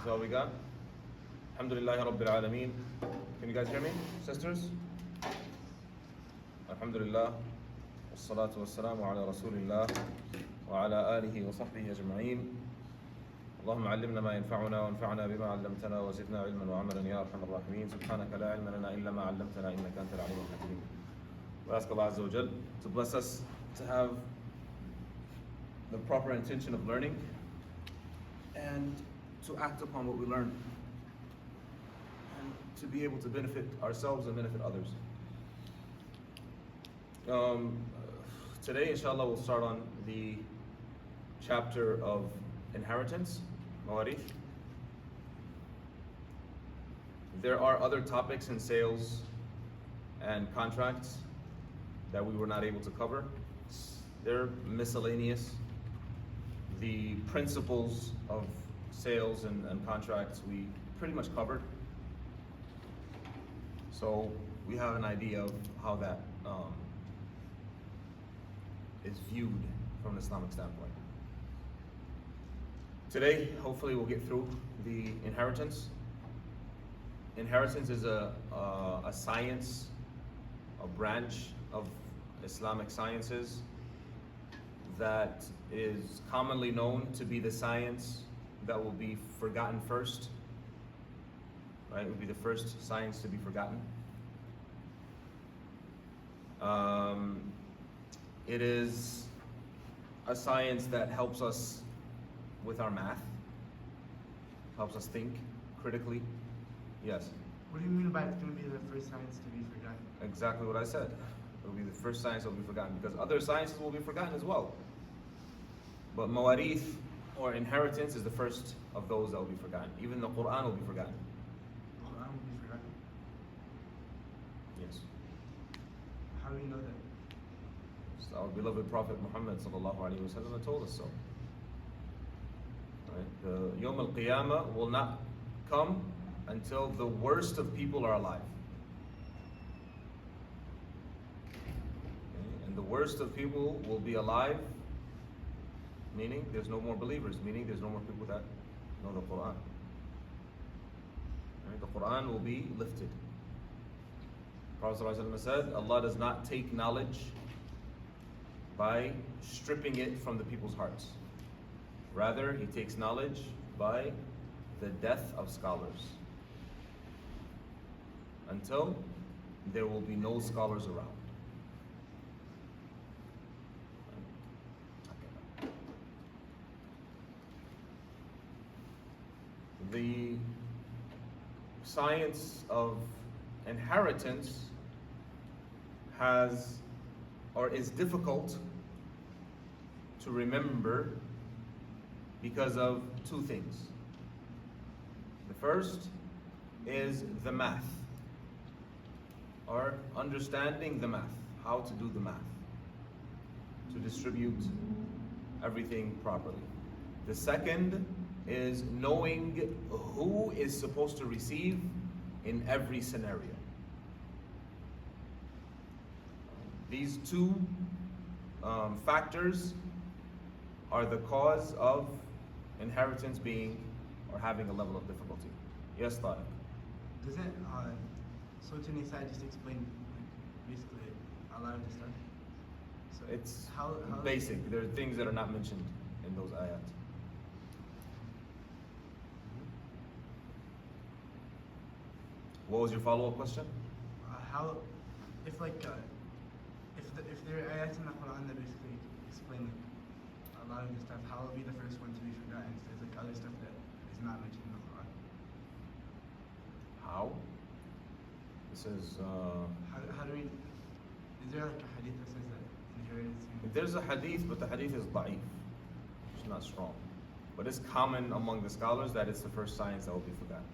is all we got. Alhamdulillahi Rabbil Alameen. Can you guys hear me, sisters? Alhamdulillah. Wassalatu wassalamu ala Rasulillah wa ala alihi wa sahbihi ajma'een. اللهم علمنا ما ينفعنا وانفعنا بما علمتنا وزدنا علما وعملا يا ارحم الراحمين سبحانك لا علم لنا الا ما علمتنا انك انت العليم الحكيم. We ask Allah Azza wa Jal to bless us to have the proper intention of learning and to act upon what we learn and to be able to benefit ourselves and benefit others. Today, inshallah, we'll start on the chapter of inheritance, mawarith. There are other topics in sales and contracts that we were not able to cover. They're miscellaneous. The principles of sales and contracts we pretty much covered. So we have an idea of how that is viewed from an Islamic standpoint. Today, hopefully we'll get through the inheritance. Inheritance is a science, a branch of Islamic sciences that is commonly known to be the science that will be forgotten first. Right? It will be the first science to be forgotten. It is a science that helps us with our math, helps us think critically. Yes? What do you mean by it's going to be the first science to be forgotten? Exactly what I said. It will be the first science that will be forgotten because other sciences will be forgotten as well. But mawarith, or inheritance, is the first of those that will be forgotten. Even the Quran will be forgotten. The Quran will be forgotten? Yes. How do we know that? So our beloved Prophet Muhammad sallallahu alaihi wasallam told us so. Right? The Yawm al-Qiyamah will not come until the worst of people are alive. Okay? And the worst of people will be alive, meaning there's no more believers, meaning there's no more people that know the Quran. Right? The Quran will be lifted. Prophet ﷺ said, Allah does not take knowledge by stripping it from the people's hearts. Rather, He takes knowledge by the death of scholars. Until there will be no scholars around. The science of inheritance has, or is difficult to remember because of two things. The first is the math, or understanding the math, how to do the math, to distribute everything properly. The second is knowing who is supposed to receive in every scenario. These two factors are the cause of inheritance being or having a level of difficulty. Yes, Tariq? Doesn't Surah Nisa just explain basically a lot of the stuff? So It's how basic. There are things that are not mentioned in those ayat. What was your follow-up question? how if there are ayats in the Quran that basically explain a lot of the stuff, how will be the first one to be forgotten? So there's like other stuff that is not mentioned in the Quran. How? This is... How do we? Is there like a hadith that says that inheritance? There's a hadith, but the hadith is da'if. It's not strong. But it's common among the scholars that it's the first science that will be forgotten.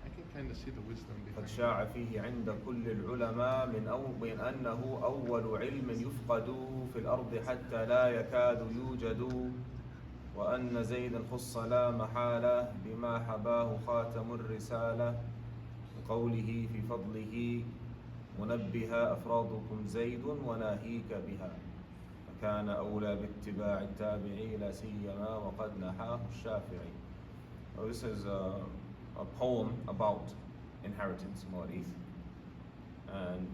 I can kind of see the wisdom قد behind شاع فيه عند كل العلماء من أنه أول علم يفقد في الأرض حتى لا يكاد يوجد وأن زيدا خص لا محالة بما حباه خاتم الرسالة قوله في فضله منبها أفرادكم زيد وناهيك بها كان أولى باتباع التابعي لا سيما وقد نحاه الشافعي. Well, this is a poem about inheritance, Mawarith. And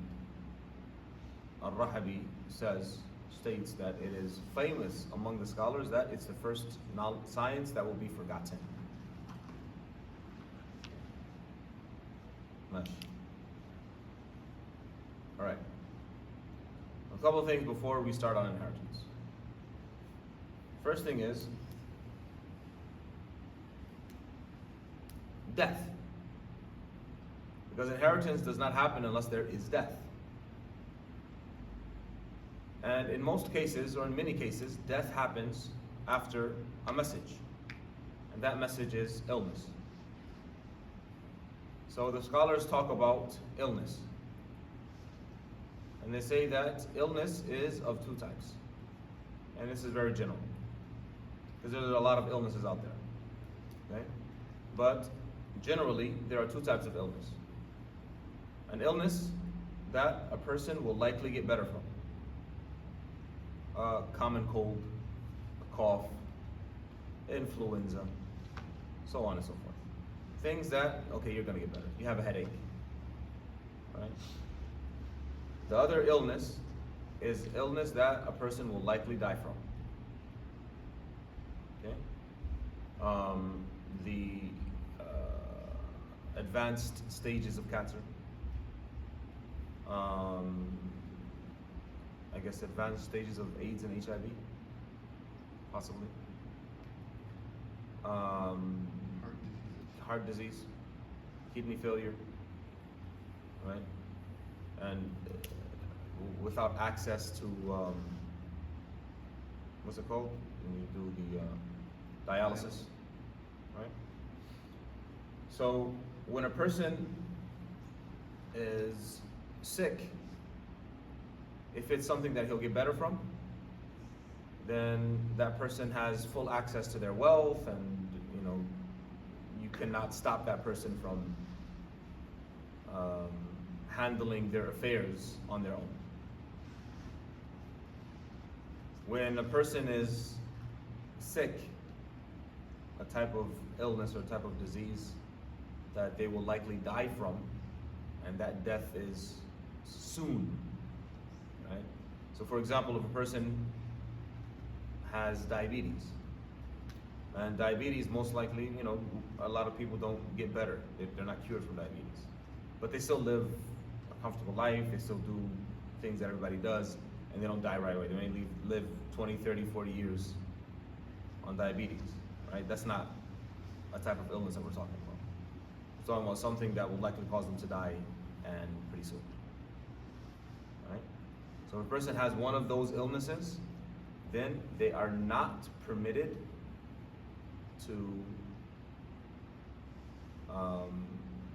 Al-Rahabi states that it is famous among the scholars that it's the first science that will be forgotten. Mash. All right. A couple of things before we start on inheritance. First thing is death. Because inheritance does not happen unless there is death. And in most cases, or in many cases, death happens after a message. And that message is illness. So the scholars talk about illness. And they say that illness is of two types. And this is very general. Because there's a lot of illnesses out there. Okay? But generally, there are two types of illness. An illness that a person will likely get better from. A common cold, a cough, influenza, so on and so forth. Things that, okay, you're gonna get better. You have a headache, right? The other illness is illness that a person will likely die from. Okay? The advanced stages of cancer. I guess advanced stages of AIDS and HIV, possibly. Heart disease, kidney failure, right? And without access to, what's it called? When you do the dialysis, right? So when a person is sick, if it's something that he'll get better from, then that person has full access to their wealth, and you cannot stop that person from handling their affairs on their own. When a person is sick, a type of illness or type of disease that they will likely die from, and that death is soon, right? So for example, if a person has diabetes, and diabetes most likely, a lot of people don't get better. They're not cured from diabetes. But they still live a comfortable life, they still do things that everybody does, and they don't die right away. They may live 20, 30, 40 years on diabetes, right? That's not a type of illness that we're talking about. We're talking about something that will likely cause them to die, and pretty soon, right? So if a person has one of those illnesses, then they are not permitted to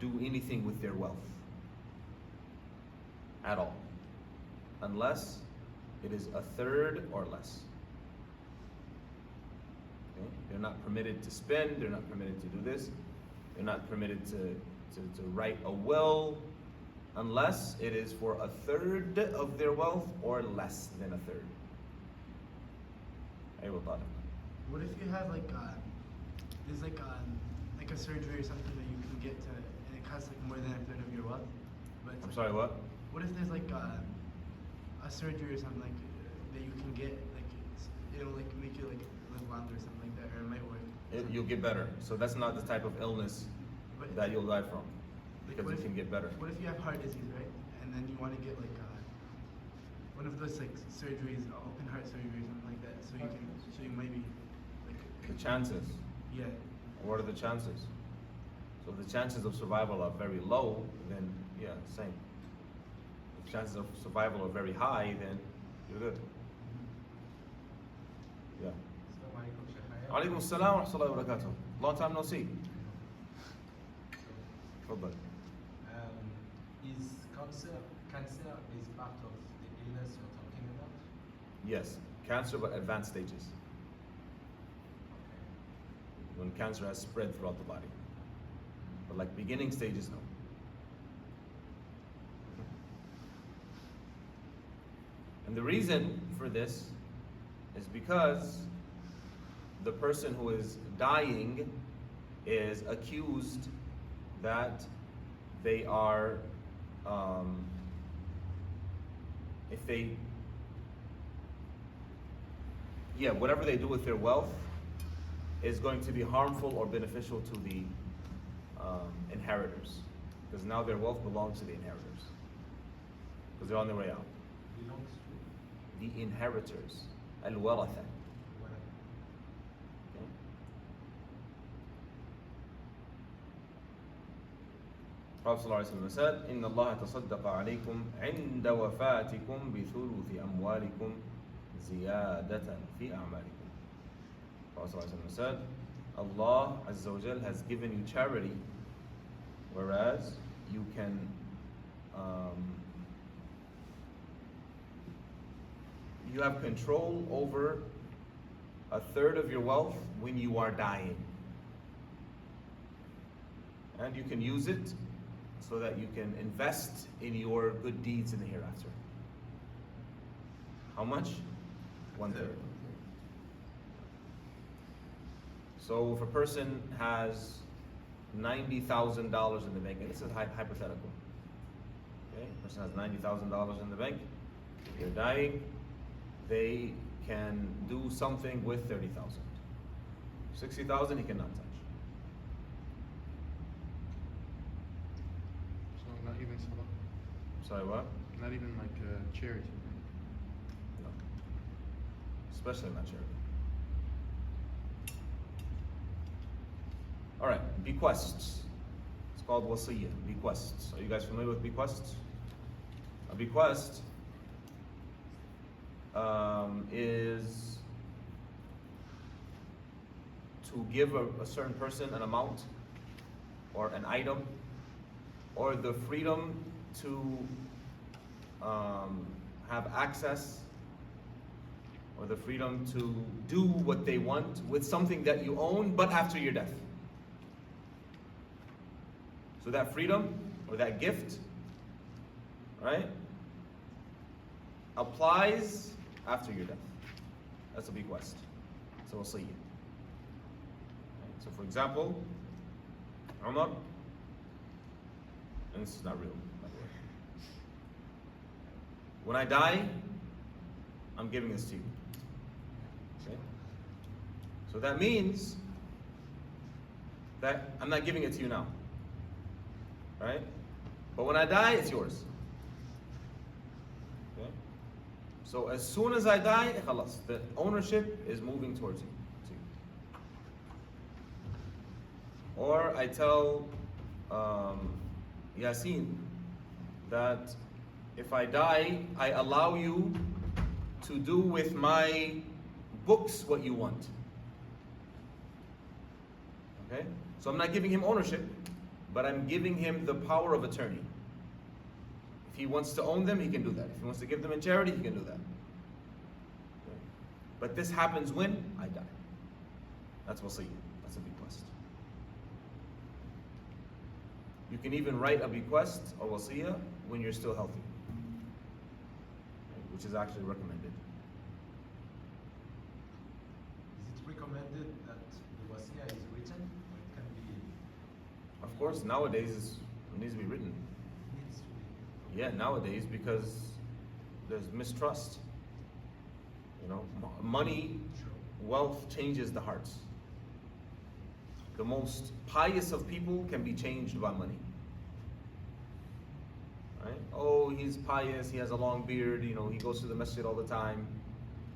do anything with their wealth at all, unless it is a third or less. Okay? They're not permitted to spend, they're not permitted to do this, they're not permitted to write a will, unless it is for a third of their wealth or less than a third. What if you have there's like a surgery or something that you can get to, and it costs like more than a third of your wealth? But I'm sorry, what? What if there's like a surgery or something that you can get, it'll make you live longer or something like that, or it might work? You'll get better. So that's not the type of illness that you'll die from, because it can get better. What if you have heart disease, right? And then you want to get one of those surgeries, open heart surgery or something like that, so you maybe The chances. Yeah. What are the chances? So if the chances of survival are very low, then yeah, same. If chances of survival are very high, then you're good. Yeah. Alaikum salam wa rahmatullahi wa barakatuh. Long time no see. Tafadhal. Is cancer is part of the illness you're talking about? Yes, cancer, but advanced stages. When cancer has spread throughout the body. But like beginning stages, no. And the reason for this is because the person who is dying is accused that they are, whatever they do with their wealth is going to be harmful or beneficial to the inheritors, because now their wealth belongs to the inheritors, because they're on their way out. Belongs to The inheritors, al-waratha. what? Okay. Prophet ﷺ said, إِنَّ اللَّهَ تَصَدَّقَ عَلَيْكُمْ عِنْدَ وَفَاتِكُمْ بِثُلُثِ أَمْوَالِكُمْ زِيَادَةً فِي أَعْمَالِكُمْ. Prophet ﷺ said, Allah Azza wa Jal has given you charity, whereas you can you have control over a third of your wealth when you are dying. And you can use it so that you can invest in your good deeds in the hereafter. How much? 1/3. So if a person has $90,000 in the bank, and this is hypothetical. Okay, a person has $90,000 in the bank, they're dying, they can do something with 30,000. 60,000 he cannot touch. So not even salah? Sorry, what? Not even like charity? No. Especially not charity. All right, bequests. It's called wasiyah, bequests. Are you guys familiar with bequests? A bequest is to give a certain person an amount or an item or the freedom to have access or the freedom to do what they want with something that you own, but after your death. So that freedom or that gift, right, applies after your death. That's a bequest. So wasiyah. Right? So for example, Umar, and this is not real, by the way. When I die, I'm giving this to you. Okay? So that means that I'm not giving it to you now. Right? But when I die, it's yours. Okay? So as soon as I die, khalas, the ownership is moving towards you. Or I tell Yasin that if I die, I allow you to do with my books what you want. Okay? So I'm not giving him ownership, but I'm giving him the power of attorney. If he wants to own them, he can do that. If he wants to give them in charity, he can do that. Okay? But this happens when I die. That's wasiyah. That's a bequest. You can even write a bequest or wasiyah when you're still healthy, which is actually recommended. Is it recommended that the wasiyah is written, or it can be? Of course, nowadays it needs to be written. Needs to be. Yeah, nowadays, because there's mistrust. You know, money, wealth changes the hearts. The most pious of people can be changed by money. Right? Oh, he's pious, he has a long beard, you know, he goes to the masjid all the time,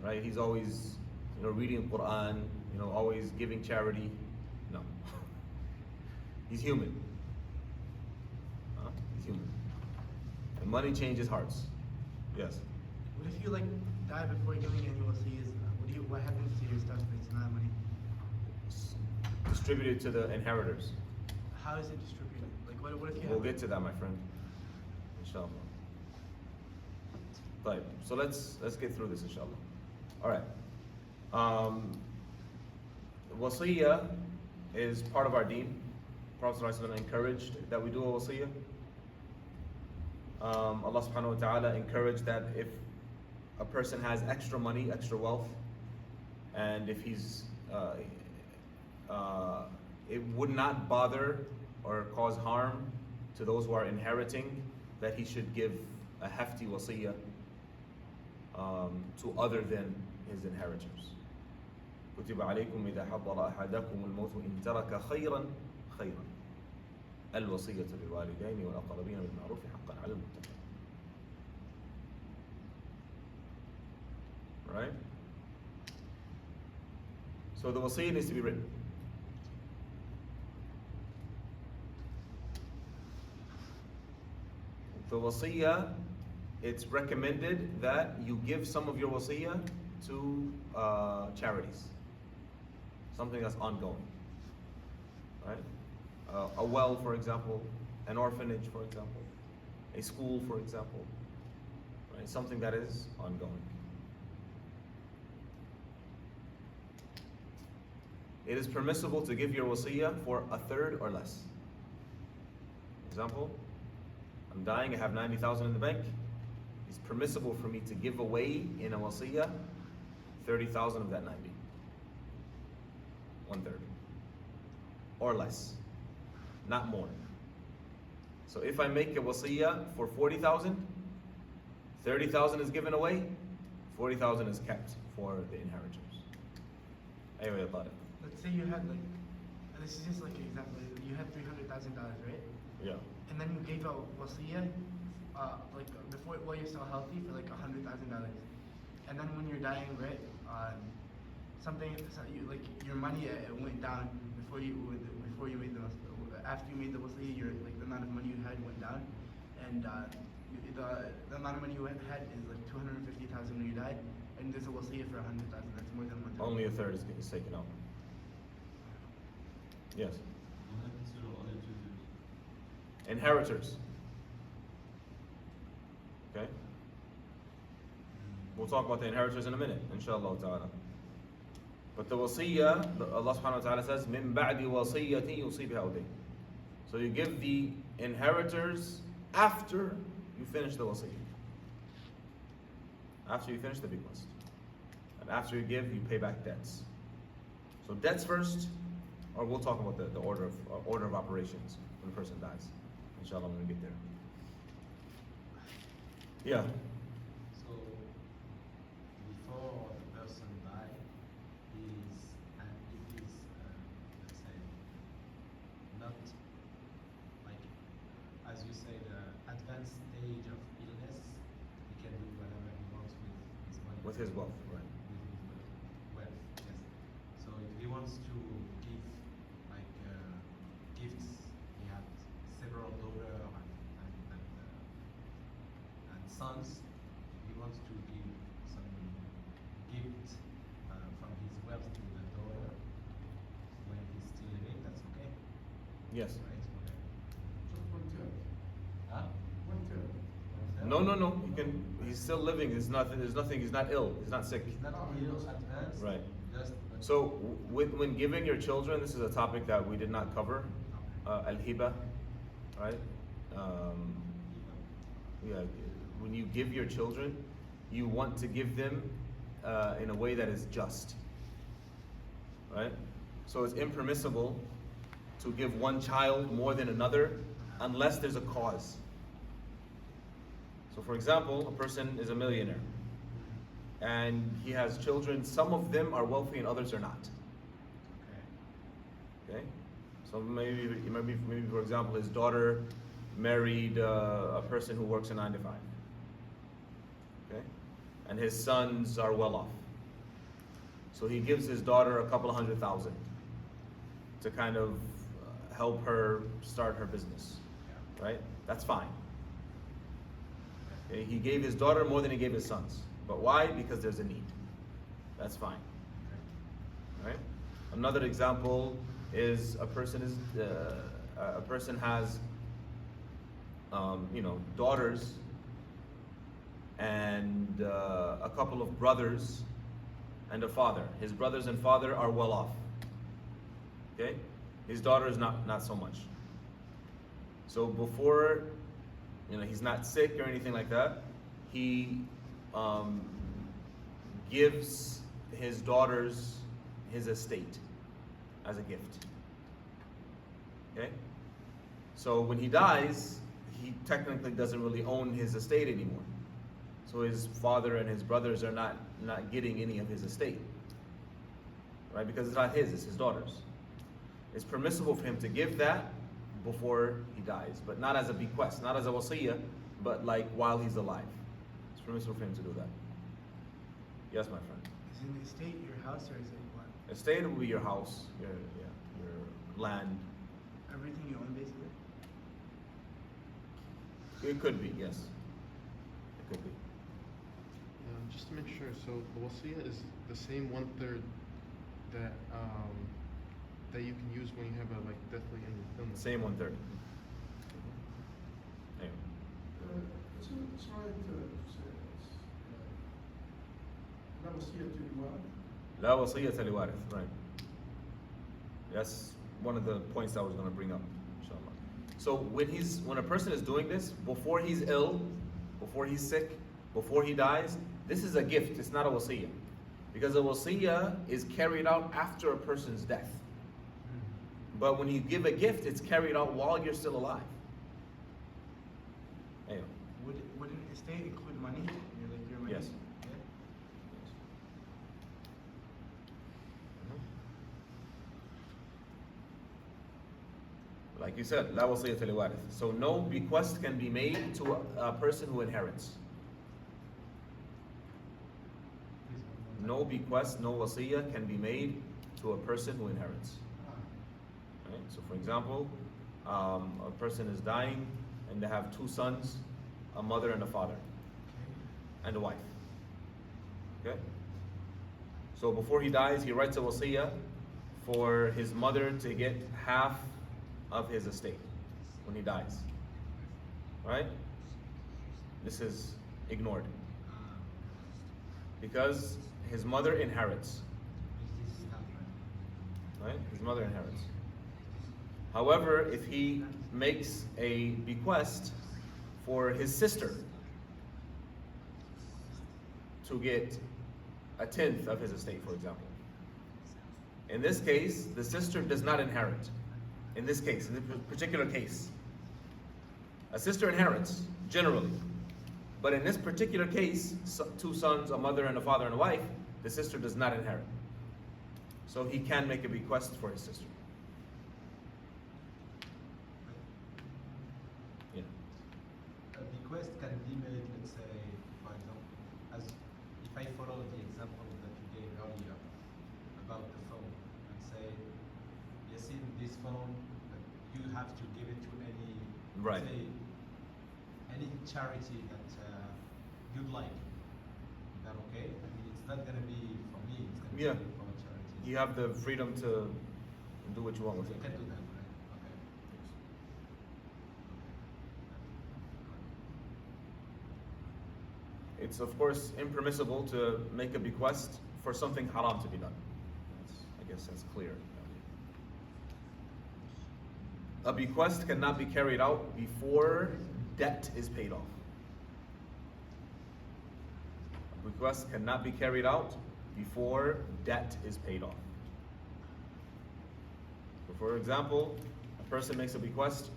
right? He's always, you know, reading Quran, you know, always giving charity. No. He's human. He's human. And money changes hearts. Yes. What if you like die before giving any wasiyas? What happens to your stuff if it's not money? Distributed to the inheritors. How is it distributed? Like what if you We'll have get to that, my friend. Inshallah. Right. So let's get through this, inshallah. All right. Wasiyah is part of our deen. Prophet ﷺ encouraged that we do a wasiyah. Allah subhanahu wa ta'ala encouraged that if a person has extra money, extra wealth, and if it would not bother or cause harm to those who are inheriting, that he should give a hefty wasiyah to other than his inheritors. كتب عليكم إذا حضر أحدكم الموت إن ترك خيرا الوصية للوالدين والأقربين بالمعروف حقا على المتقين. Right? So the wasiyah needs to be written. The wasiyah, it's recommended that you give some of your wasiyah to charities. Something that's ongoing. Right? A well, for example, an orphanage, for example, a school, for example. Right? Something that is ongoing. It is permissible to give your wasiyah for a third or less. Example, I'm dying, I have 90,000 in the bank. It's permissible for me to give away in a wasiyah 30,000 of that 90. 1/3. Or less. Not more. So if I make a wasiyah for 40,000, 30,000 is given away, 40,000 is kept for the inheritors. Anyway, about it. Let's say you had like, this is just like an example, you had $300,000, right? Yeah. And then you gave a wasiyah, like before, while you're still healthy, for like $100,000. And then when you're dying, right, like your money went down before you made the after you made the wasiyah, like the amount of money you had went down, and the amount of money you had is like $250,000 when you died, and there's a wasiyah for $100,000. That's more than 1/3. Only a third is taken out. Yes. Inheritors. Okay? We'll talk about the inheritors in a minute, inshallah ta'ala. But the wasiyah, Allah subhanahu wa ta'ala says, مِن بَعْدِ وَصِيَّةٍ يُصِي بِهَا أَوْ دَيْنٍ. So you give the inheritors after you finish the wasiyah. After you finish the bequest. And after you give, you pay back debts. So debts first, or we'll talk about the order of operations when a person dies. Inshallah, when we get there. Yeah. So, before the person dies, it is, let's say, not like, as you say, the advanced stage of illness, he can do whatever he wants with his money. With his wealth, right. With his wealth, yes. So if he wants to give like gifts, he has several daughters and sons. He wants to give some gift from his wealth to the daughter when he's still living. That's okay, Yes. right? Okay. Just 1/3. Huh? 1/3. No. He's still living. There's nothing. He's not ill. He's not sick. It's not real advanced. Right. Just So when giving your children, this is a topic that we did not cover. Al-hiba, right? Yeah. When you give your children, you want to give them in a way that is just, right? So it's impermissible to give one child more than another unless there's a cause. So for example, a person is a millionaire and he has children. Some of them are wealthy and others are not. Okay? So maybe for example, his daughter married a person who works a 9 to 5. Okay? And his sons are well off. So he gives his daughter a couple of $100,000 to kind of help her start her business. Right? That's fine. Okay? He gave his daughter more than he gave his sons. But why? Because there's a need. That's fine. Right? Another example is a person has daughters and a couple of brothers and a father. His brothers and father are well off. Okay? His daughter is not so much. So before, he's not sick or anything like that, he gives his daughters his estate as a gift. Okay? So when he dies, he technically doesn't really own his estate anymore. So his father and his brothers are not getting any of his estate. Right? Because it's not his, it's his daughter's. It's permissible for him to give that before he dies, but not as a bequest, not as a wasiyah, but like while he's alive. It's permissible for him to do that. Yes, my friend. Is in the estate your house or is it what? Estate will be your house, your land. Everything you own basically? It could be, yes. It could be. Just to make sure, so the wasiyah is the same 1/3 that that you can use when you have a like deathly illness. Same 1/3. Anyway. It's right to say this. لا وصية للوارث. لا وصية لوارث, right. That's one of the points I was going to bring up, inshallah. So when a person is doing this, before he's ill, before he's sick, before he dies, this is a gift, it's not a wasiyah. Because a wasiyah is carried out after a person's death. But when you give a gift, it's carried out while you're still alive. Anyway. Would an estate include money? Your money? Yes. Yeah. Like you said, لا وصية لوارث. So no bequest can be made to a person who inherits. No bequest, no wasiyah can be made to a person who inherits. Right? So for example, a person is dying and they have 2 sons, a mother and a father, and a wife. Okay? So before he dies, he writes a wasiyah for his mother to get half of his estate when he dies. Right? This is ignored. Because his mother inherits. Right? His mother inherits. However, if he makes a bequest for his sister to get 1/10 of his estate, for example. In this case, the sister does not inherit. In this case, in this particular case. A sister inherits, generally. But in this particular case, 2 sons, a mother and a father and a wife, the sister does not inherit. So he can make a bequest for his sister. Yeah. A bequest can be made, let's say, for example, as if I follow the example that you gave earlier about the phone and say, yes, in this phone, you have to give it to any, Right. say, any charity that you'd like. Is that okay? I mean, it's not going to be for me, it's going to Yeah. be for a charity. You have the freedom to do what you want with You it. can do that, right? Okay. It's of course impermissible to make a bequest for something haram to be done. I guess that's clear. A bequest cannot be carried out before debt is paid off. A bequest cannot be carried out before debt is paid off. So for example, a person makes a bequest.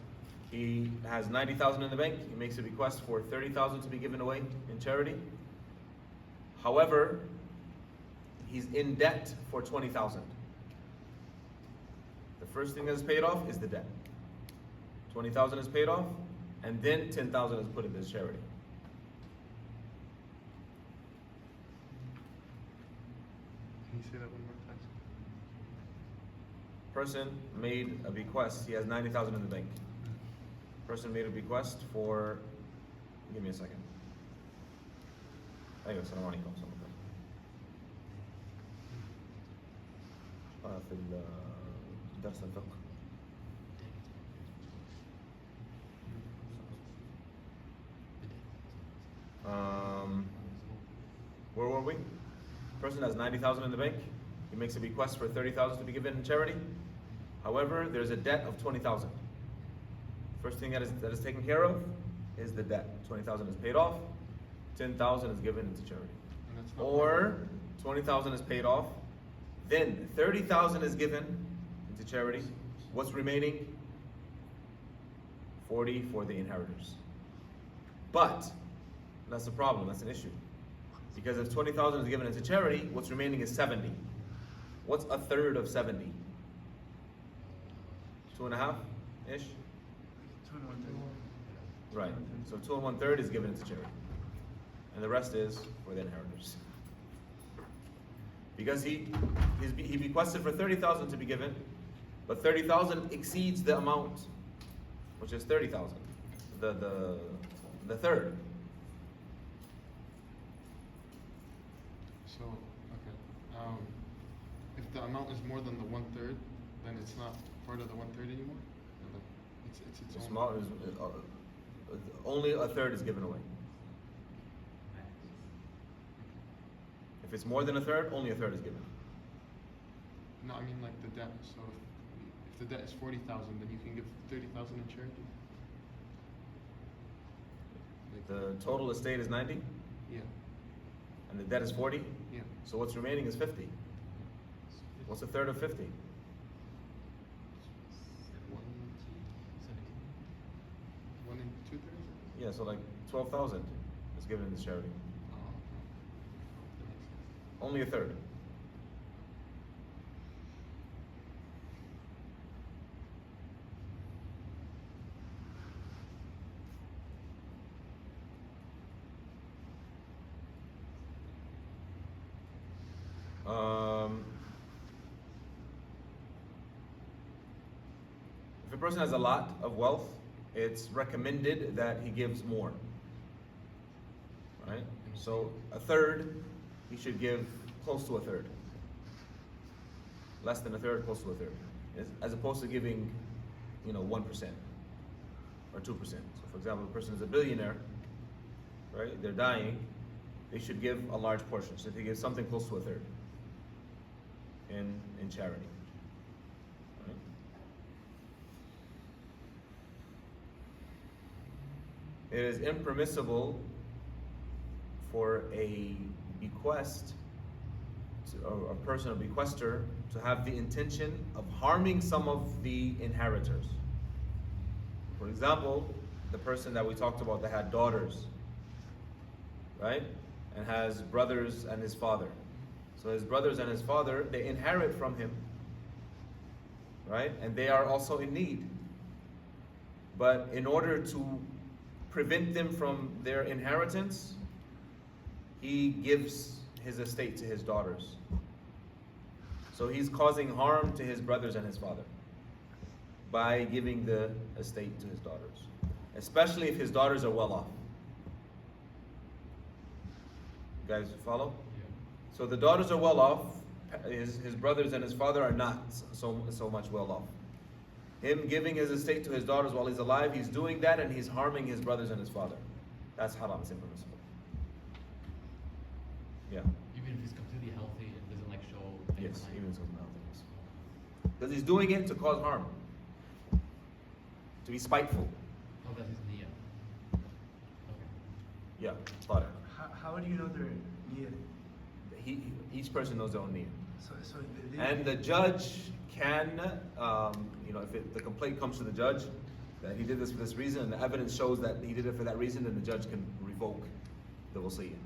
He has 90,000 in the bank. He makes a bequest for 30,000 to be given away in charity. However, he's in debt for 20,000. The first thing that is paid off is the debt. 20,000 is paid off, and then 10,000 is put into his charity. Can you say that one more time? Person made a bequest. He has 90,000 in the bank. Person made a bequest for. Give me a second. أيوة السلام عليكم ورحمة الله. في درس الفقه. Where were we? Person has 90,000 in the bank. He makes a bequest for 30,000 to be given in charity. However, there's a debt of 20,000. First thing that is taken care of is the debt. 20,000 is paid off. 10,000 is given into charity. And that's not Or 20,000 is paid off. Then 30,000 is given into charity. What's remaining? 40 for the inheritors. But that's the problem, that's an issue. Because if 20,000 is given into charity, what's remaining is 70. What's a third of 70? 2.5-ish? 2 and 1/3. Right. So 2 and 1/3 is given into charity. And the rest is for the inheritors. Because he bequested for 30,000 to be given, but 30,000 exceeds the amount, which is 30,000, the third. So, okay. If the amount is more than the 1/3, then it's not part of the 1/3 anymore? Or it's its It's own. small, only a third is given away. If it's more than a third, only a third is given. No, I mean like the debt. So if the debt is 40,000, then you can give 30,000 in charity? Like, The total estate is 90, yeah, and the debt is 40. yeah. So what's remaining is 50. What's a third of 50? 1 and 2/3? Yeah, so like 12,000 is given into charity. Oh, okay. That makes sense. Only a third. If a person has a lot of wealth, it's recommended that he gives more. Right? So a third, he should give close to a third. Less than a third, close to a third. As opposed to giving, 1% or 2%. So for example, a person is a billionaire, right? They're dying, they should give a large portion. So they give something close to a third in charity. Right? It is impermissible for a bequest, or a person, a bequester, to have the intention of harming some of the inheritors. For example, the person that we talked about that had daughters, right? And has brothers and his father. So his brothers and his father, they inherit from him, right? And they are also in need. But in order to prevent them from their inheritance, he gives his estate to his daughters. So he's causing harm to his brothers and his father by giving the estate to his daughters, especially if his daughters are well off. You guys follow? Yeah. So the daughters are well off, his brothers and his father are not so much well off. Him giving his estate to his daughters while he's alive, he's doing that and he's harming his brothers and his father. That's haram, it's impermissible. Yeah. Even if he's completely healthy and doesn't show any Yes, sign. even something else. Because he's doing it to cause harm, to be spiteful. Oh, that's his niyyah. Okay. Yeah, thought it. How do you know they're near? Each person knows their own need. So And the judge can, if the complaint comes to the judge that he did this for this reason, and the evidence shows that he did it for that reason, then the judge can revoke the wasiyyah.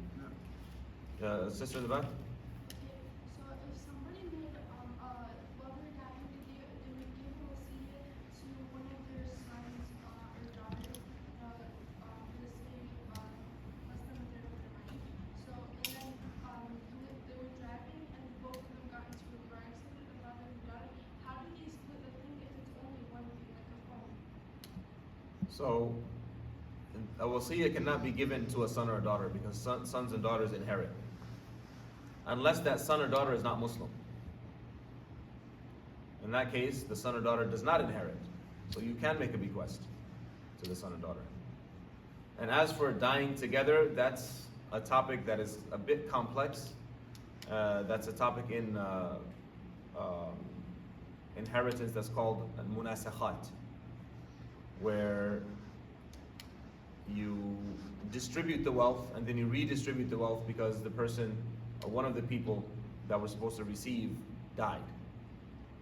Sister in the back? So if somebody made while they're dying, they would give a wasiyyah to one of their sons or daughters, for the sake less than a third of their money. So and then they were driving and both of them got into a car accident, the father and the daughter. How do they split the thing if it's only one thing, like a phone? So, a wasiyyah cannot be given to a son or a daughter because sons and daughters inherit. Unless that son or daughter is not Muslim. In that case, the son or daughter does not inherit. So you can make a bequest to the son or daughter. And as for dying together, that's a topic that is a bit complex. That's a topic in inheritance that's called munasakhat, where you distribute the wealth and then you redistribute the wealth because the person one of the people that were supposed to receive died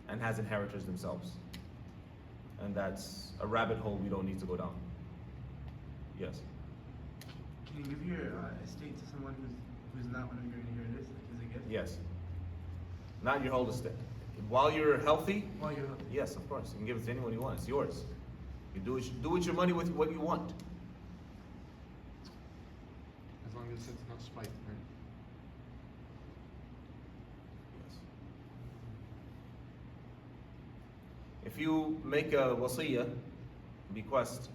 and has inheritors themselves. And that's a rabbit hole we don't need to go down. Yes. Can you give your estate to someone who's not one of your inheritors, like as a gift? Yes. Not your whole estate. While you're healthy, While you're healthy. yes, of course. You can give it to anyone you want. It's yours. You do with your money with what you want. As long as it's not spite, right? Yes. If you make a wasiyah, bequest,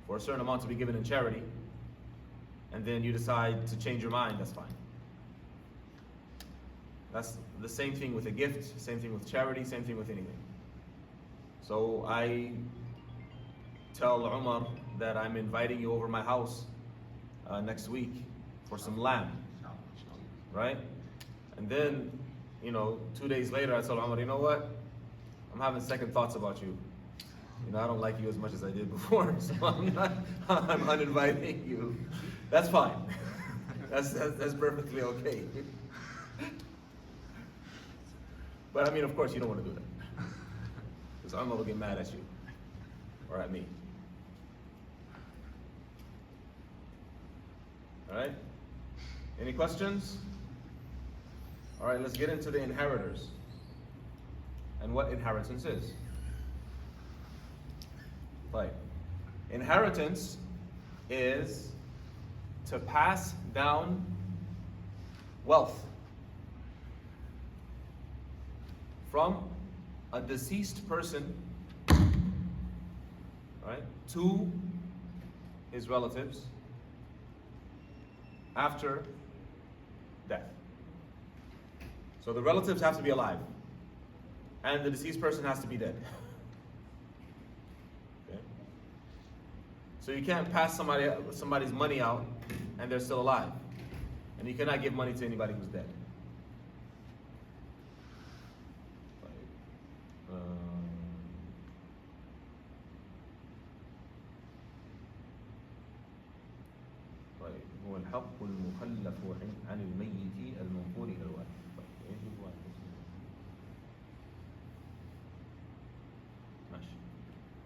for a certain amount to be given in charity, and then you decide to change your mind, that's fine. That's the same thing with a gift, same thing with charity, same thing with anything. So I tell Umar that I'm inviting you over my house next week for some lamb, right? And then, 2 days later, I tell Umar, you know what? I'm having second thoughts about you. I don't like you as much as I did before, so I'm uninviting you. That's fine. That's perfectly okay. But I mean, of course, you don't want to do that. Because Umar will get mad at you. Or at me. Alright? Any questions? Alright, let's get into the inheritors. And what inheritance is. Right. Inheritance is to pass down wealth from a deceased person, right, to his relatives after death. So the relatives have to be alive, and the deceased person has to be dead. Okay? So you can't pass somebody's money out and they're still alive, and you cannot give money to anybody who's dead. هو الحق المخلف عن الميت المنقول إلى الوارث. يجب أن ماشي.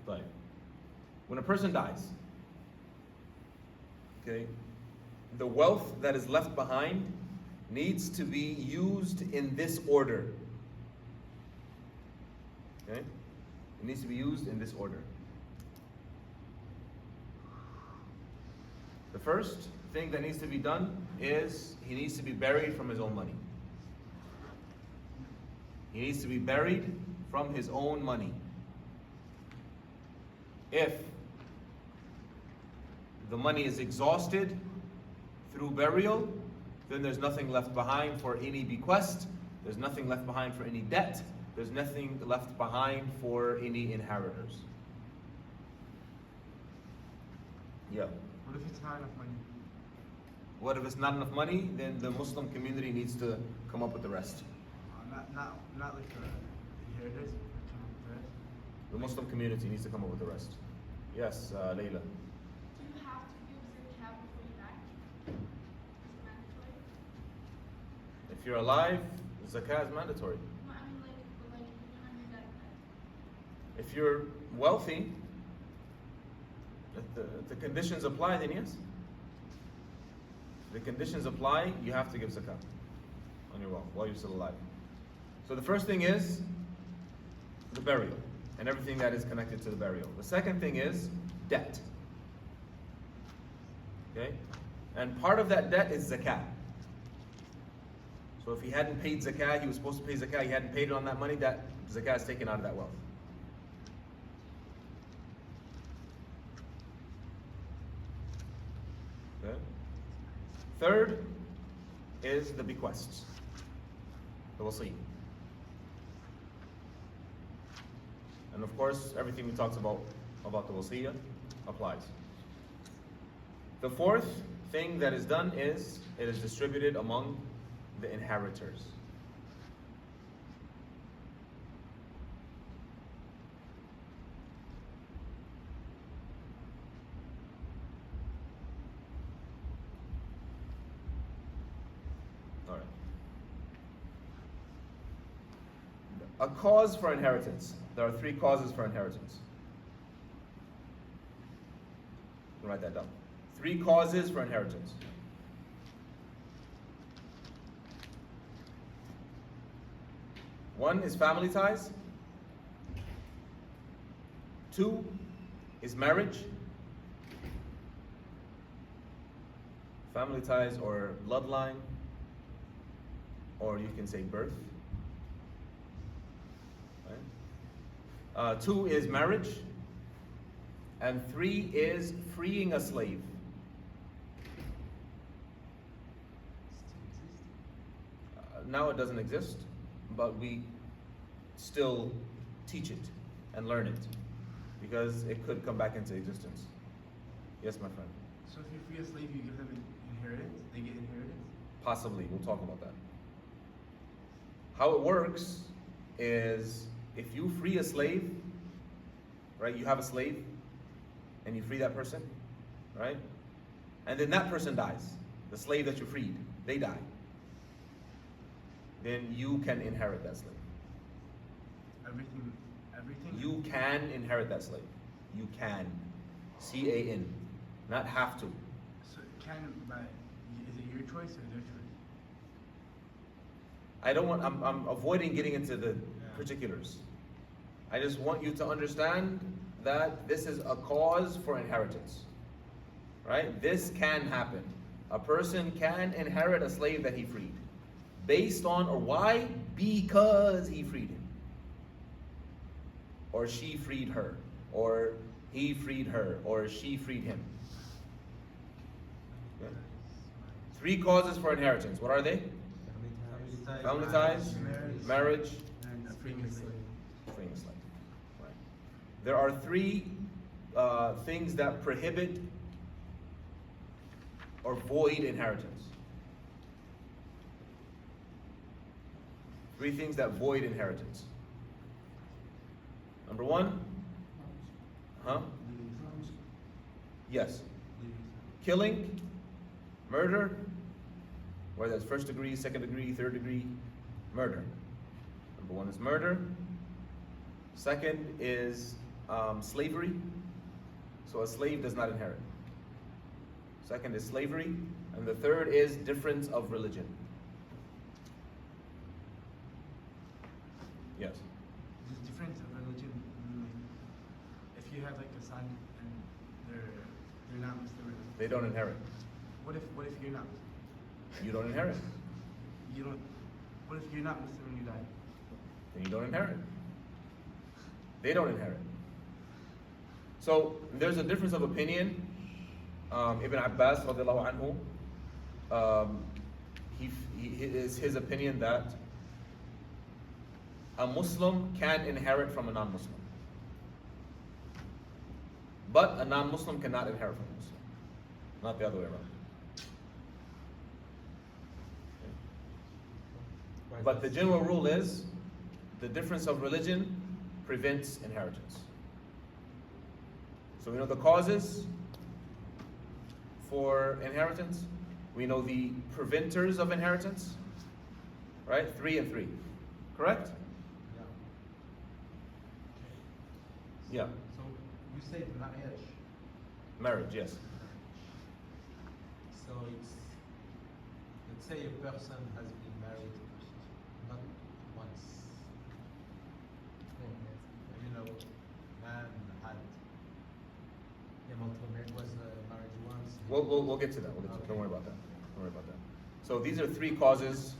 طيب. When a person dies, okay, the wealth that is left behind needs to be used in this order. Okay? It needs to be used in this order. The first thing that needs to be done is he needs to be buried from his own money. He needs to be buried from his own money. If the money is exhausted through burial, then there's nothing left behind for any bequest, there's nothing left behind for any debt, there's nothing left behind for any inheritors. Yeah. What if it's not enough money? What if it's not enough money? Then the Muslim community needs to come up with the rest. Not like the inheritors, but come up with the rest. The Muslim community needs to come up with the rest. Yes, Layla. Do you have to give zakat before you die? Is it mandatory? If you're alive, zakah is mandatory. No, I mean like on your deathbed. If you're wealthy, if the conditions apply, then yes. If the conditions apply, you have to give zakah on your wealth while you're still alive. So the first thing is the burial and everything that is connected to the burial. The second thing is debt. Okay? And part of that debt is zakah. So if he hadn't paid zakah, he was supposed to pay zakah, he hadn't paid it on that money, that zakah is taken out of that wealth. Okay? Third is the bequests, the wasi. And of course, everything we talked about the wasiyah applies. The fourth thing that is done is it is distributed among the inheritors. All right. a cause for inheritance. There are three causes for inheritance. You can write that down. Three causes for inheritance. One is family ties. Two is marriage. Family ties or bloodline, or you can say birth. Right? Two is marriage. And three is freeing a slave. Now it doesn't exist, but we still teach it and learn it because it could come back into existence. Yes, my friend. So if you free a slave, you give them inheritance? They get inheritance? Possibly, we'll talk about that. How it works is if you free a slave, right? You have a slave and you free that person, right? And then that person dies. The slave that you freed, they die. Then you can inherit that slave. Everything? You can inherit that slave. You can. C-A-N. Not have to. So can, but is it your choice or their choice? I'm avoiding getting into the particulars. I just want you to understand that this is a cause for inheritance. Right? This can happen. A person can inherit a slave that he freed. Based on, or why? Because he freed him. Or she freed her. Or he freed her. Or she freed him. Okay. Three causes for inheritance. What are they? Family ties, marriage, And freeing a slave. freeing a slave. Right. There are three things that prohibit or void inheritance. Three things that void inheritance. Number one, yes. Killing, murder, whether that's first degree, second degree, third degree, murder. Number one is murder. Second is slavery. So a slave does not inherit. Second is slavery. And the third is difference of religion. Yes. There's difference of religion. If you have like a son and they're not Muslim. They don't inherit. What if you're not? You don't inherit. You don't. What if you're not Muslim and you die? Then you don't inherit. They don't inherit. So there's a difference of opinion. Ibn Abbas radiallahu anhu, his opinion that a Muslim can inherit from a non-Muslim. But a non-Muslim cannot inherit from a Muslim. Not the other way around. But the general rule is the difference of religion prevents inheritance. So we know the causes for inheritance. We know the preventers of inheritance. Right? 3 and 3. Correct? Yeah. So you said marriage. Marriage, yes. So it's, let's say a person has been married not once. You know, man had multiple marriages. was married once. We'll get to that. Okay. Don't worry about that. Don't worry about that. So these are 3 causes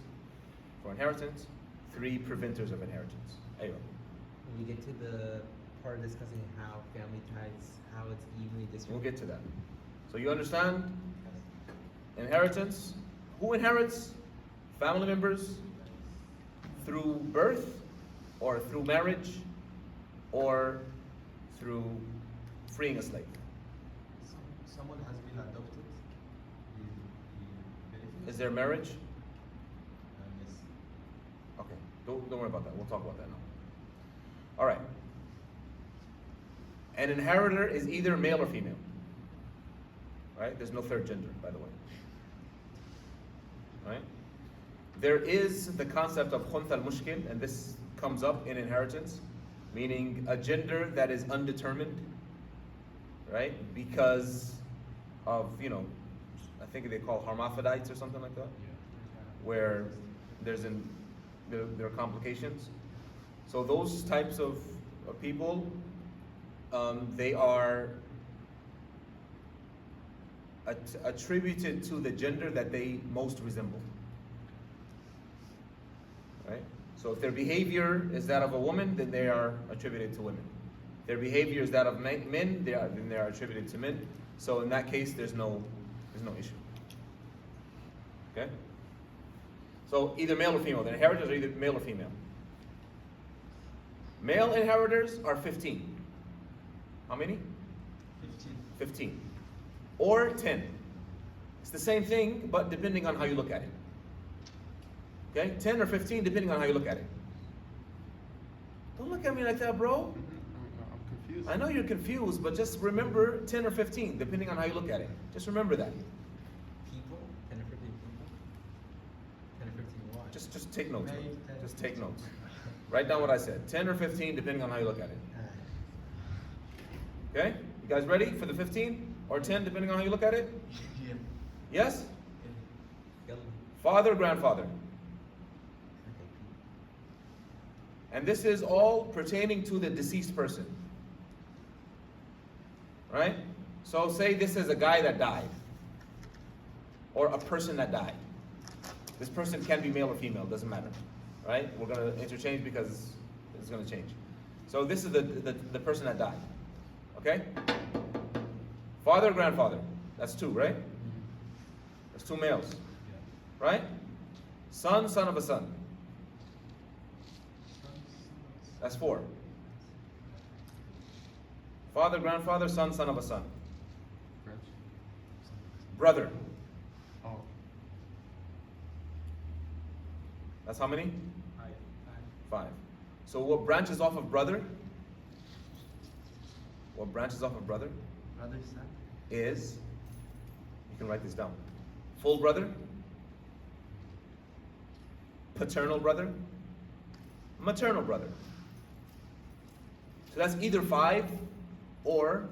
for inheritance, 3 preventers of inheritance. Aywa. When we get to the part discussing how family ties, how it's evenly We'll distributed. get to that. So you understand inheritance? Who inherits? Family members through birth or through marriage or through freeing a slave. Someone has been adopted. He benefits. Is there marriage? Yes. Okay, don't worry about that. We'll talk about that now. All right. An inheritor is either male or female. Right? There's no third gender, by the way. Right? There is the concept of khuntha al-mushkil, and this comes up in inheritance, meaning a gender that is undetermined, right? Because of, I think they call hermaphrodites or something like that, where there are complications. So those types of people, they are attributed to the gender that they most resemble, right? So if their behavior is that of a woman, then they are attributed to women. Their behavior is that of men, then they are attributed to men. So in that case, there's no issue. Okay? So either male or female. The inheritors are either male or female. Male inheritors are 15. How many? 15. Or 10. It's the same thing, but depending on how you look at it. Okay? 10 or 15, depending on how you look at it. Don't look at me like that, bro. I'm confused. I know you're confused, but just remember 10 or 15, depending on how you look at it. Just remember that. People? 10 or 15 people? 10 or 15 what? Just take notes. bro. Maybe 10. Just take notes. Write down what I said. 10 or 15, depending on how you look at it. Okay? You guys ready for the 15 or 10, depending on how you look at it? Yeah. Yes? Yellow. Father, grandfather. Okay. And this is all pertaining to the deceased person. Right? So say this is a guy that died. Or a person that died. This person can be male or female, doesn't matter. Right? We're going to interchange because it's going to change. So this is the person that died. Okay? Father, grandfather. That's 2, right? That's 2 males. Right? Son, son of a son. That's 4. Father, grandfather, son, son of a son. Branch. Brother. Oh. That's how many? 5. 5. So what branches off of brother? What branches off of brother Brother, son. is, you can write this down. Full brother, paternal brother, maternal brother. So that's either 5 or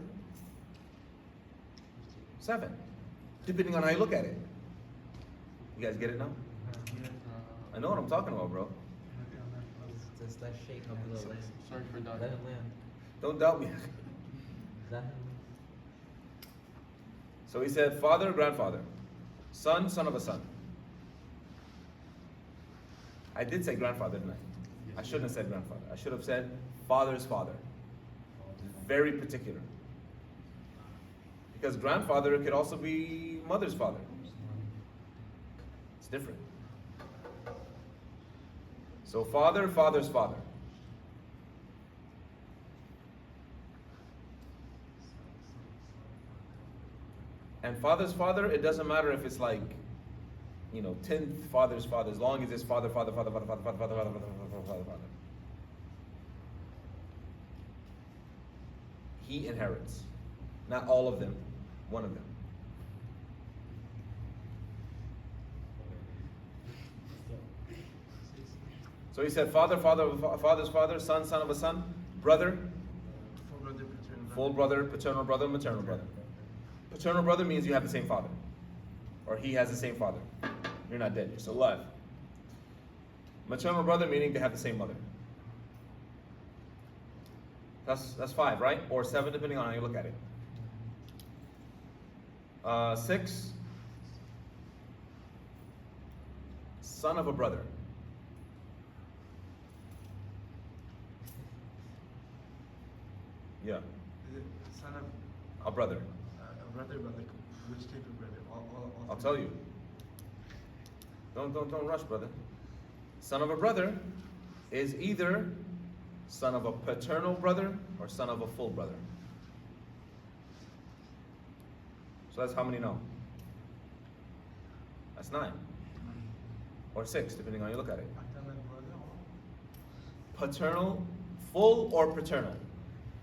7, depending on how you look at it. You guys get it now? I know what I'm talking about, bro. Just that shake of the little land. Sorry for Let that. him land. Don't doubt me. Let him. So he said, father, grandfather, son, son of a son. I did say grandfather, didn't I? I shouldn't have said grandfather. I should have said father's father. Very particular. Because grandfather could also be mother's father. It's different. So father, father's father. And father's father, it doesn't matter if it's like, 10th father's father, as long as it's father, father, father, father, father, father, father, father, father, father, father, father. He inherits. Not all of them, one of them. So he said, father, father, father's father, son, son of a son, brother, Full brother, paternal brother. full brother, paternal brother, maternal brother. Paternal brother means you have the same father. Or he has the same father. You're not dead, you're still alive. Maternal brother meaning they have the same mother. That's 5, right? Or 7, depending on how you look at it. 6, son of a brother. Yeah, Is it son of a brother. a brother, but like which type of brother? All I'll tell you. Don't rush, brother. Son of a brother is either son of a paternal brother or son of a full brother. So that's how many now? That's 9. Or 6, depending on how you look at it. Paternal brother. Paternal, full or paternal.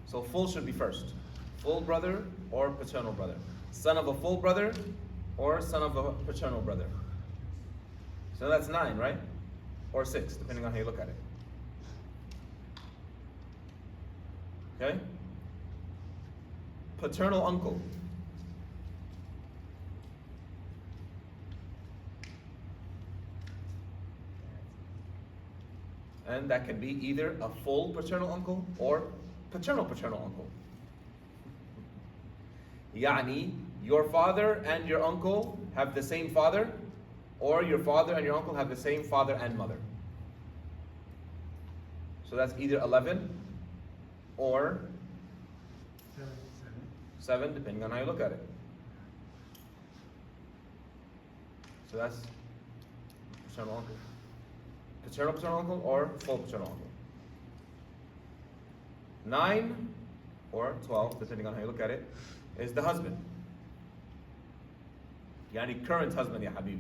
So full should be first. Full brother or paternal brother. Son of a full brother or son of a paternal brother. So that's 9, right? Or 6, depending on how you look at it. Okay? Paternal uncle. And that can be either a full paternal uncle or paternal uncle. Yani, your father and your uncle have the same father, or your father and your uncle have the same father and mother. So that's either 11 or 7, depending on how you look at it. So that's paternal uncle. Paternal uncle or full paternal uncle. 9 or 12, depending on how you look at it, is the husband. Yani current husband, ya habibi.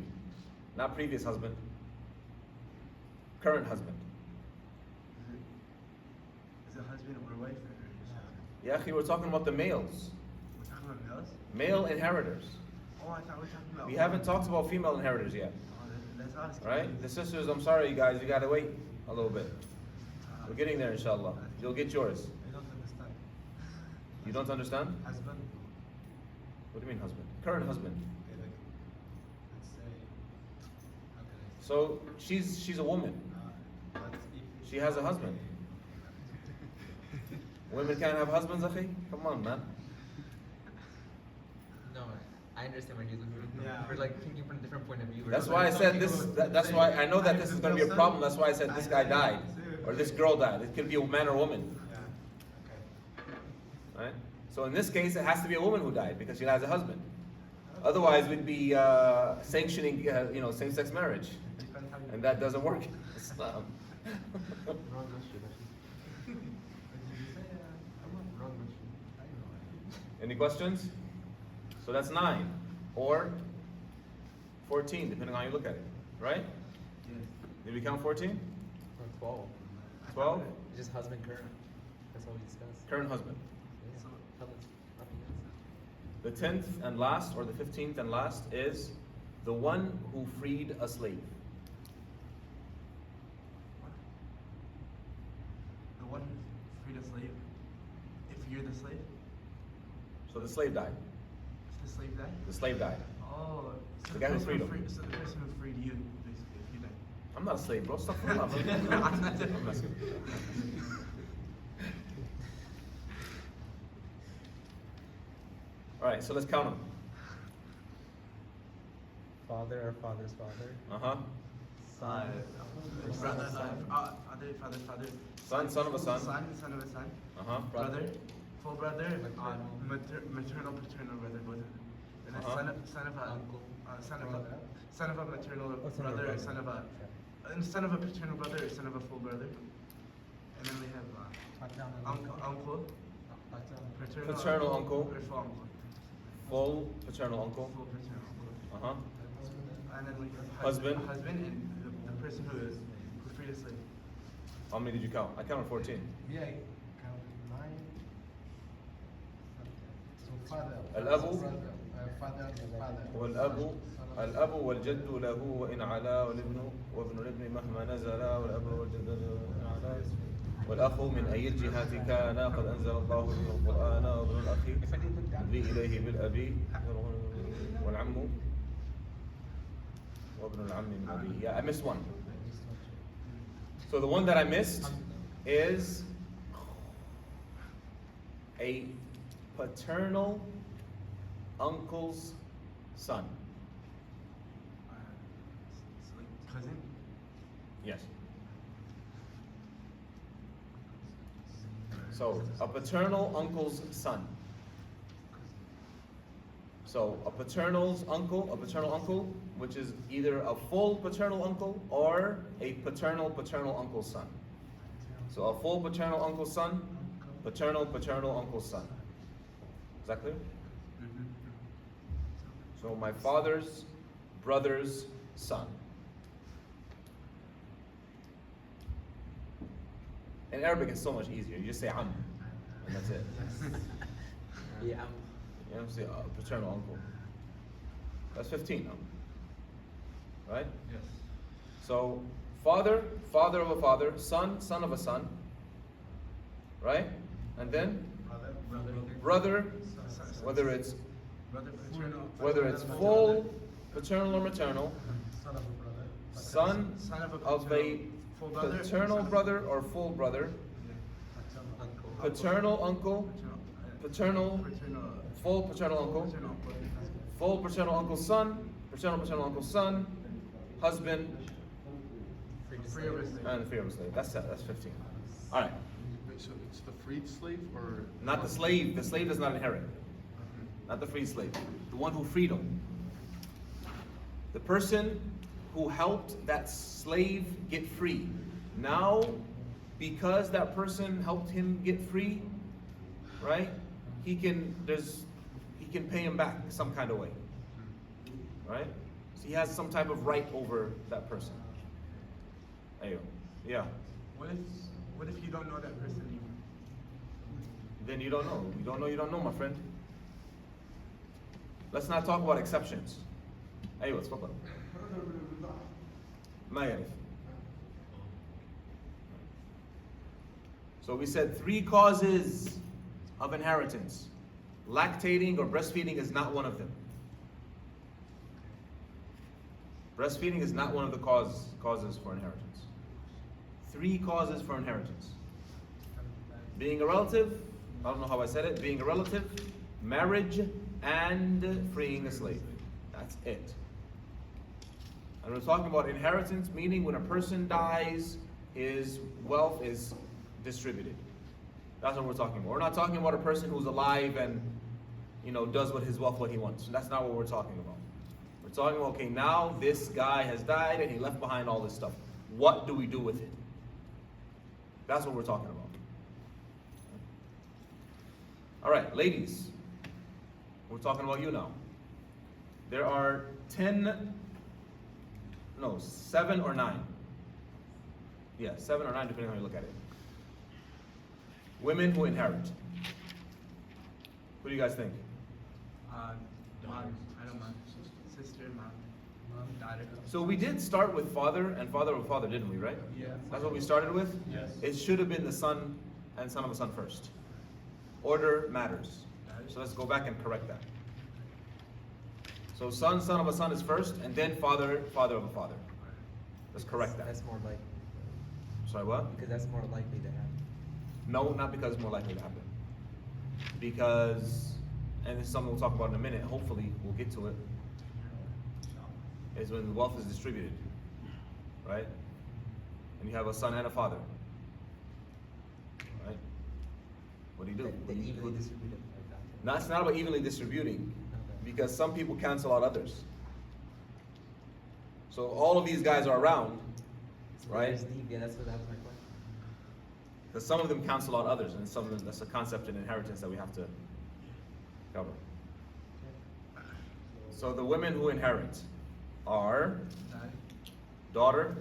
Not previous husband. Current husband. Is it husband or wife or just husband? Yeah, akhi, we're talking about the males. We're talking about males? Male inheritors. Oh, I thought we were talking about. We haven't talked about female inheritors yet. Oh, that's us. Right? The sisters, I'm sorry, you guys, you gotta wait a little bit. We're getting there, inshallah. You'll get yours. I don't understand. You don't understand? Husband? What do you mean, husband? Current husband. Okay, like, let's say, how can I say? So she's a woman. But if She has a husband. Women can't have husbands, akhi? Come on, man. No, I understand where he's looking from. Yeah. We're like thinking from a different point of view. That's We're why I like, said this. That's why I know that this is going to be a problem. That's why I said this guy died or this girl died. It could be a man or woman, yeah, okay. right? So in this case, it has to be a woman who died because she has a husband. Otherwise, we'd be sanctioning, same-sex marriage, Depends how you. and that doesn't work in Islam. Wrong question, actually. What did you say? Wrong question. I know. Any questions? So that's 9 or 14, depending on how you look at it, right? Yes. Did we count 14? Or 12. 12? It's just husband current. That's all we discussed. Current husband. Yeah. Tell us. Nothing else. The 10th and last, or the 15th and last, is the one who freed a slave. The one who freed a slave. If you're the slave, So the slave died. if the slave died. The slave died. Oh, so The guy who person freed him. So the person who freed you, basically, if you died. I'm not a slave, bro. Stop bro. I'm messing. All right, so let's count them. Father or father's father. Uh-huh. Son. Brother, father. Son of a son. Son of a son. Uh-huh. Brother, full brother, Maternal. maternal, paternal brother, both of them. And then Uh-huh. son of a Uncle. son of a maternal Oh, son of a brother, brother. son of a son of a paternal brother, or son of a full brother. And then we have uncle, Paternal uncle. or full uncle, Full paternal uncle. full paternal uncle. Uh-huh. And then we have Husband. husband, and the person who freed a slave. How many did you count? I counted 14. Yeah, I counted 9. So father. الأب. Father. الأب والجد له وإن علا وابن الابن مهما نزل والأب والجد له وإن علا والأخ من أي الجهات كان قد أنزل الله به القرآن وابن الأخ ذي إليه بالأبي والعم وابن العم من أبيه. Yeah, I missed one. So the one that I missed is a paternal uncle's son. So like cousin. Yes. So a paternal uncle's son. So a paternal uncle, which is either a full paternal uncle or a paternal uncle's son. So a full paternal uncle's son, paternal uncle's son. Is that clear? So my father's brother's son. In Arabic, it's so much easier. You just say am, and that's it. Yeah. You don't say paternal uncle. That's 15 now. Right? Yes. So father of a father, son of a son. Right? And then brother, brother, whether it's Brother full paternal or maternal, son of a brother, son Son of a of a full brother, paternal son of- brother or full brother, paternal uncle, paternal, full paternal uncle, full paternal uncle's son, paternal uncle's son, husband, free of a slave. and free of a slave. That's 15. All right. Wait, so it's the freed slave or Not the slave. The slave does not inherit. Not the freed slave. The one who freed him. The person who helped that slave get free. Now, because that person helped him get free, right? He can pay him back some kind of way. Right? So he has some type of right over that person. Ayo. Yeah. What if you don't know that person even? Then you don't know. You don't know, my friend. Let's not talk about exceptions. ايوه تفضل. ما يعرف. So we said 3 causes of inheritance. Lactating or breastfeeding is not one of them. Breastfeeding is not one of the causes for inheritance. 3 causes for inheritance. Being a relative, I don't know how I said it, being a relative, marriage, and freeing a slave. That's it. And we're talking about inheritance, meaning when a person dies, his wealth is distributed. That's what we're talking about. We're not talking about a person who's alive and, does with his wealth what he wants. That's not what we're talking about. We're talking about, okay, now this guy has died and he left behind all this stuff. What do we do with it? That's what we're talking about. All right, ladies, we're talking about you now. There are 7 or 9. Yeah, 7 or 9, depending on how you look at it. Women who inherit. What do you guys think? Mom, I don't mind. Sister, mom, daughter. So we did start with father and father of a father, didn't we, right? Yeah. That's what we started with? Yes. It should have been the son and son of a son first. Order matters. So let's go back and correct that. So son of a son is first, and then father of a father. Let's correct that. That's more likely. Sorry, what? Because that's more likely to happen. No, not because it's more likely to happen. Because, and it's something we'll talk about in a minute, hopefully we'll get to it, is when the wealth is distributed, right? And you have a son and a father, right? What do you do? They evenly distributed. No, it's not about evenly distributing, because some people cancel out others. So all of these guys are around, right? There's deep, yeah, that's my question. Because some of them cancel out others, and some of them, that's a concept in inheritance that we have to cover. So the women who inherit are daughter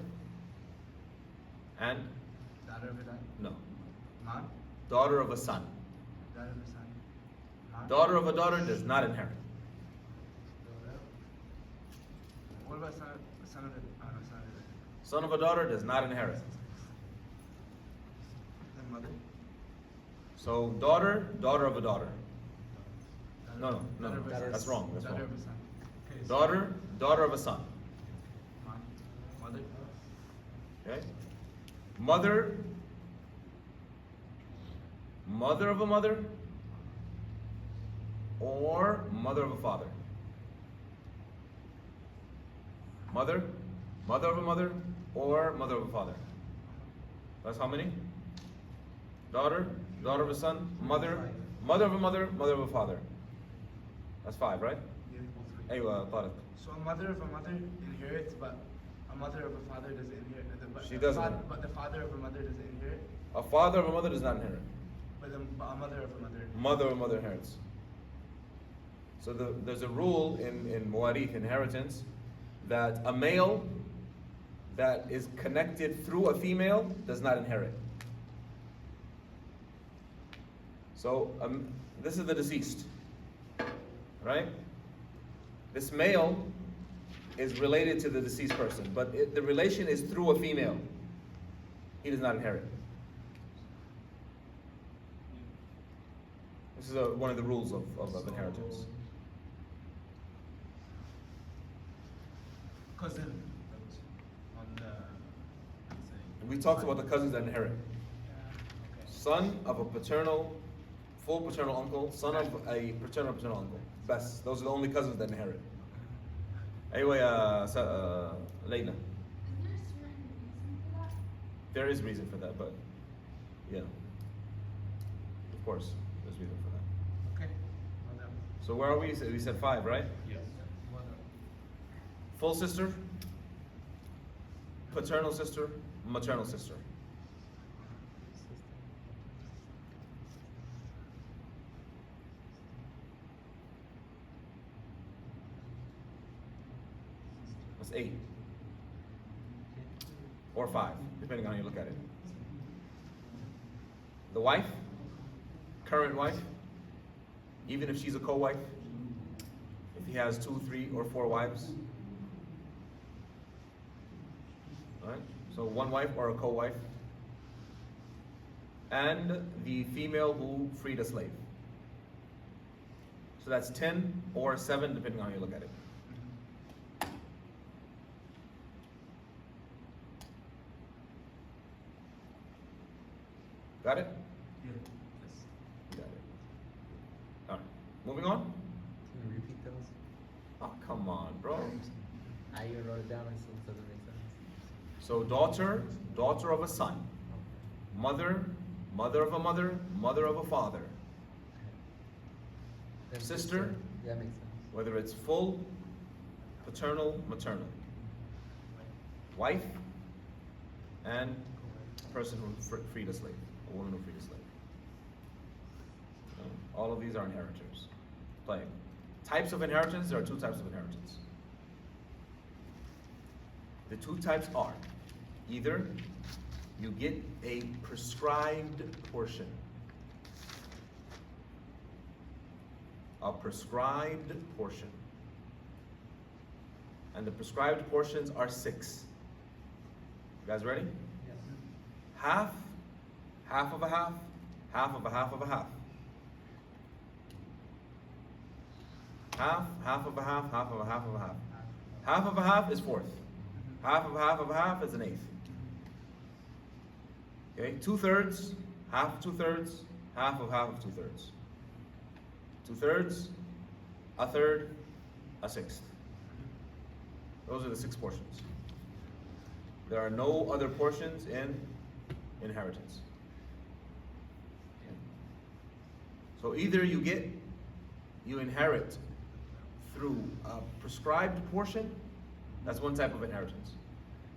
and Daughter of a daughter. no, Mom, daughter of a son. daughter of a son. Mom. Daughter of a daughter does not inherit. What about son of a son of a Son of a daughter does not inherit. the mother? So daughter of a daughter. No, Daughter of a son. that's wrong. That's Daughter wrong. of a son. Okay, so Daughter of a son. mom, mother. Okay. Mother of a mother, or mother of a father. Mother of a mother, or mother of a father. That's how many? Daughter of a son, mother of a mother, mother of a father. That's 5, right? Yeah. Aywa, Tariq. So a mother of a mother inherits, but a mother of a father doesn't inherit. She doesn't. But the father of a mother doesn't inherit. A father of a mother does not inherit. But a mother of a mother. Mother of a mother inherits. So there's a rule in Muwarith inheritance that a male that is connected through a female does not inherit. So this is the deceased, right? This male is related to the deceased person, but the relation is through a female. He does not inherit. This is one of the rules of inheritance. Cousin on the, let's say. We talked about the cousins that inherit. Okay. Son of a full paternal uncle, son of a paternal uncle. Best. Those are the only cousins that inherit. Anyway, Layla. Is there a certain reason for that? There is reason for that, but yeah. Of course, there's reason for that. Okay. Well done. So where are we? We said 5, right? Yes. Well done. Full sister, paternal sister, maternal sister. That's 8. Or 5, depending on how you look at it. The wife, current wife, even if she's a co-wife, if he has 2, 3, or 4 wives. Alright? So one wife or a co-wife. And the female who freed a slave. So that's 10 or 7, depending on how you look at it. Got it? Yeah. Got it. Alright. Moving on? Can you repeat those? Oh, come on, bro. I even wrote it down, I still doesn't make sense. So daughter of a son. Mother of a mother, mother of a father. Then Sister? Yeah, makes sense. Whether it's full, paternal, maternal. Wife, and a person who freed a slave. A woman who freed a slave. All of these are inheritors. Like, types of inheritance, there are 2 types of inheritance. The 2 types are either you get a prescribed portion. A prescribed portion. And the prescribed portions are 6. You guys ready? Yes. Half, half of a half, half of a half of a half. Half, half of a half, half of a half of a half. Half of a half is 4th. Half of a half is an 8th. Okay, 2/3, half of 2/3, half of 2/3. 2/3, a third, a 6th. Those are the 6 portions. There are no other portions in inheritance. Okay. So either you inherit through a prescribed portion, that's one type of inheritance.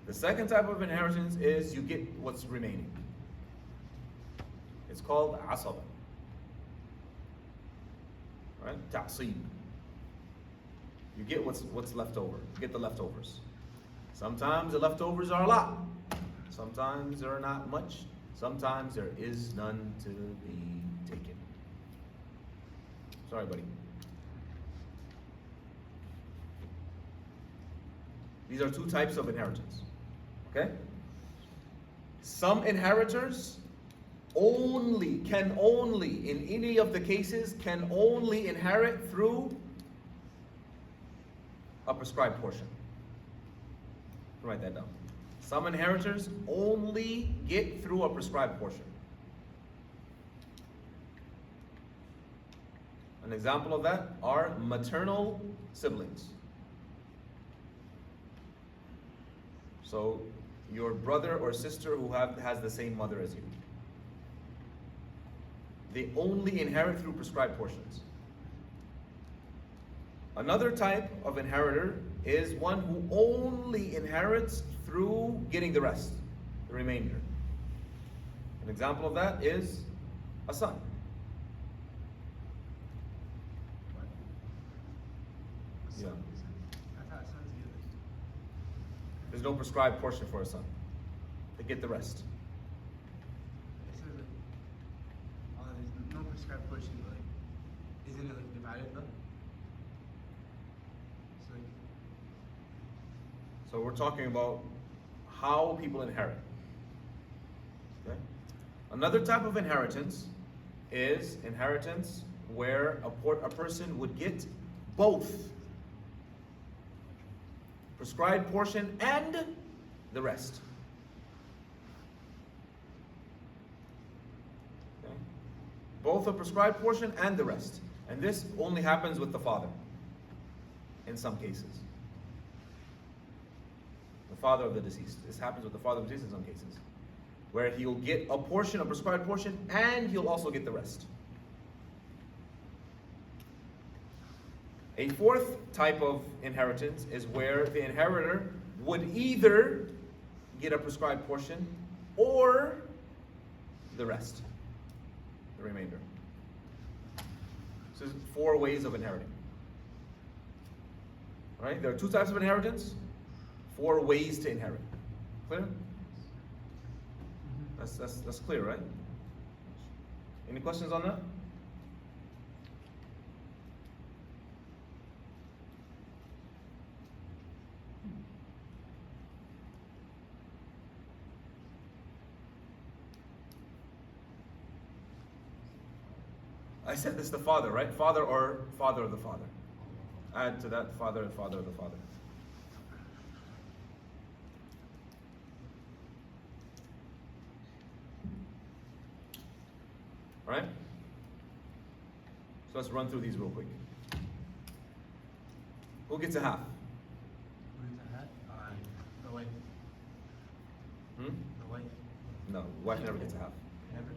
The second type of inheritance is you get what's remaining. It's called asaba. Right? Ta'sib. You get what's left over. You get the leftovers. Sometimes the leftovers are a lot. Sometimes there are not much. Sometimes there is none to be taken. Sorry, buddy. These are 2 types of inheritance. Okay? Some inheritors can only, in any of the cases, can only inherit through a prescribed portion. Write that down. Some inheritors only get through a prescribed portion. An example of that are maternal siblings. So your brother or sister who has the same mother as you. They only inherit through prescribed portions. Another type of inheritor is one who only inherits through getting the rest, the remainder. An example of that is a son. Yeah. I thought sons get it. There's no prescribed portion for a son. They get the rest. It says like, there's no prescribed portion, but like, isn't it like divided though? So like, So we're talking about how people inherit. Okay? Another type of inheritance is inheritance where a person would get both prescribed portion and the rest. Okay? Both a prescribed portion and the rest. And this only happens with the father in some cases. The father of the deceased. This happens with the father of the deceased in some cases, where he'll get a portion, a prescribed portion, and he'll also get the rest. A fourth type of inheritance is where the inheritor would either get a prescribed portion or the rest, the remainder. So there's 4 ways of inheriting. All right? There are 2 types of inheritance, 4 ways to inherit. Clear? That's clear, right? Any questions on that? I said this is the father, right? Father or father of the father. Add to that father and father of the father. Right? So let's run through these real quick. Who gets a half? The wife. Hmm? The wife. No, wife never gets a half. Never.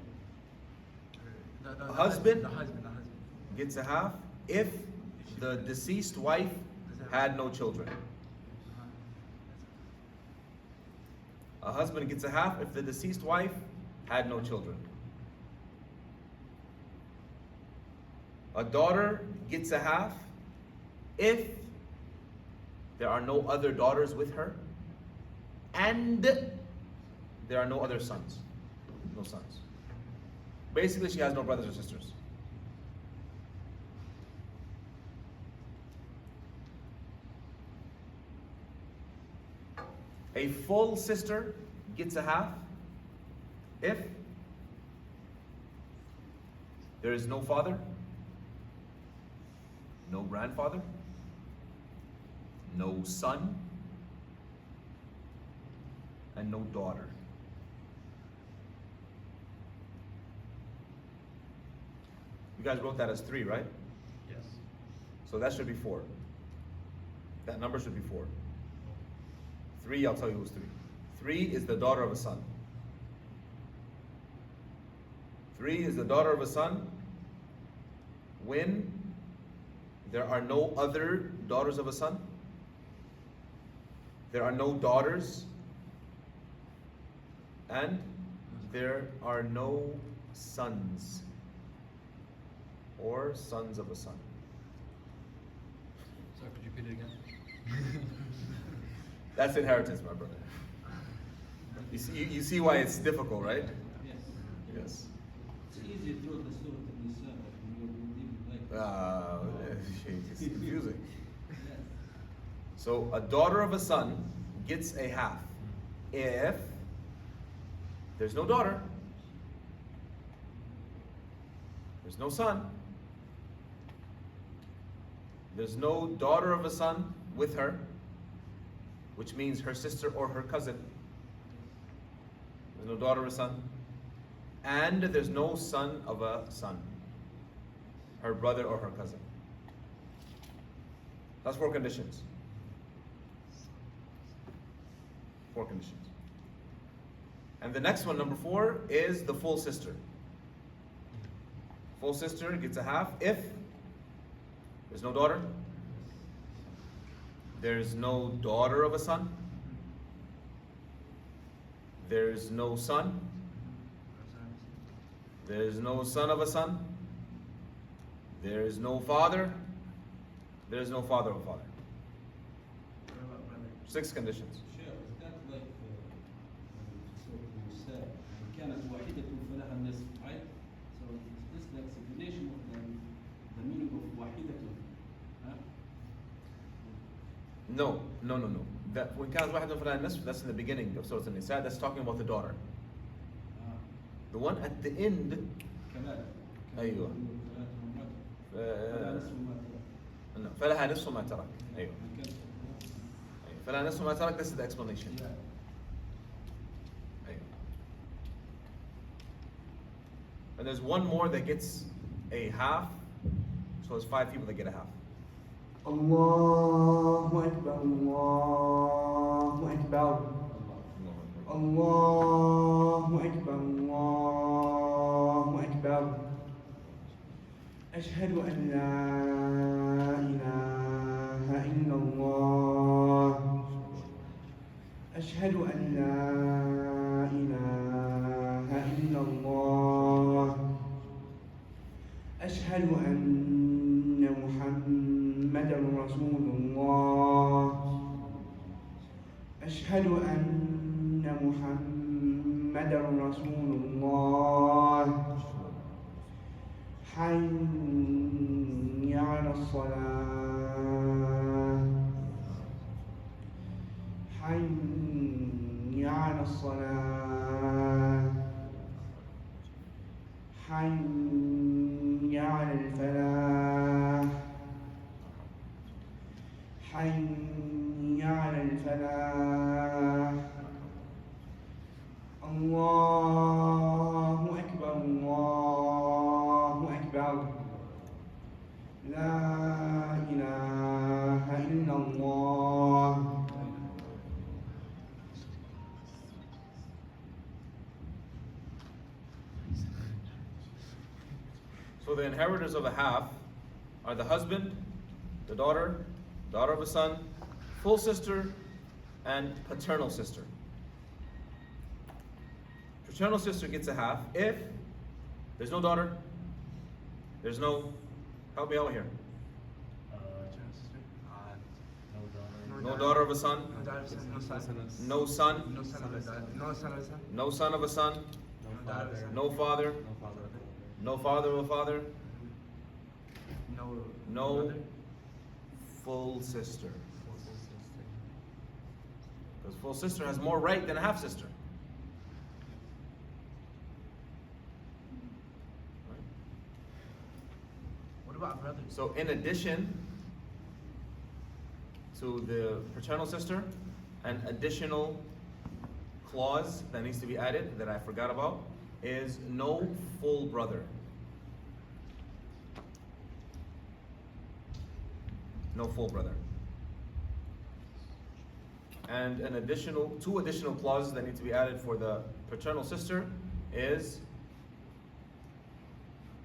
A husband The husband. gets a half if the deceased wife had no children. A husband gets a half if the deceased wife had no children. A daughter gets a half if there are no other daughters with her and there are no other sons. No sons. Basically, she has no brothers or sisters. A full sister gets a half if there is no father, no grandfather, no son, and no daughter. You guys wrote that as 3, right? Yes. So that should be 4. That number should be 4. 3, I'll tell you who's 3. 3 is the daughter of a son. 3 is the daughter of a son when there are no other daughters of a son. There are no daughters. And there are no sons or sons of a son. Sorry, could you repeat it again? That's inheritance, my brother. You see why it's difficult, right? Yes. Yes. It's easy through the Surah An-Nisa, but when you're like It's confusing. yes. So a daughter of a son gets a half if there's no daughter, there's no son, there's no daughter of a son with her, which means her sister or her cousin. There's no daughter of a son, and there's no son of a son, her brother or her cousin. That's 4 conditions. 4 conditions. And the next one, number 4, is the full sister. Full sister gets a half if there's no daughter, there's no daughter of a son, there's no son, there's no son of a son, there's no father, there's no father of a father. What about brother? 6 conditions. Sure, is that like Surah An-Nisa, إن كانت واحدة فلها النصف, right? So is this like explanation of the meaning of واحدة? Huh? No. That when كانت واحدة فلها النصف, that's in the beginning of Surah An-Nisa. That's talking about the daughter. The one at the end, كمان. أيوة. no. فلها نصف ما ترك. أيوه. فلها نصف ما ترك. This is the explanation. Yeah. أيوه. And there's one more that gets a half. So there's 5 people that get a half. الله أكبر الله أكبر الله أكبر الله أكبر أشهد أن لا إله إلا الله أشهد أن لا إله إلا الله أشهد أن محمدا رسول الله أشهد أن محمدا رسول الله حي على الصلاة حي على الصلاة حي على الفلاح حي على الفلاح الله أكبر الله أكبر لا إله إلا الله. So the inheritors of a half are the husband, the daughter, daughter of a son, full sister, and paternal sister. Paternal sister gets a half if there's no daughter, there's no, help me out here, no daughter of a son, No no son. son, No son of a son. No son of a son. no son of a son, No father. no father, No father. no father of a father, No. no mother. full sister. Because full sister has more right than a half sister. Right? What about brothers? So in addition to the paternal sister, an additional clause that needs to be added that I forgot about is no full brother. No full brother. And two additional clauses that need to be added for the paternal sister is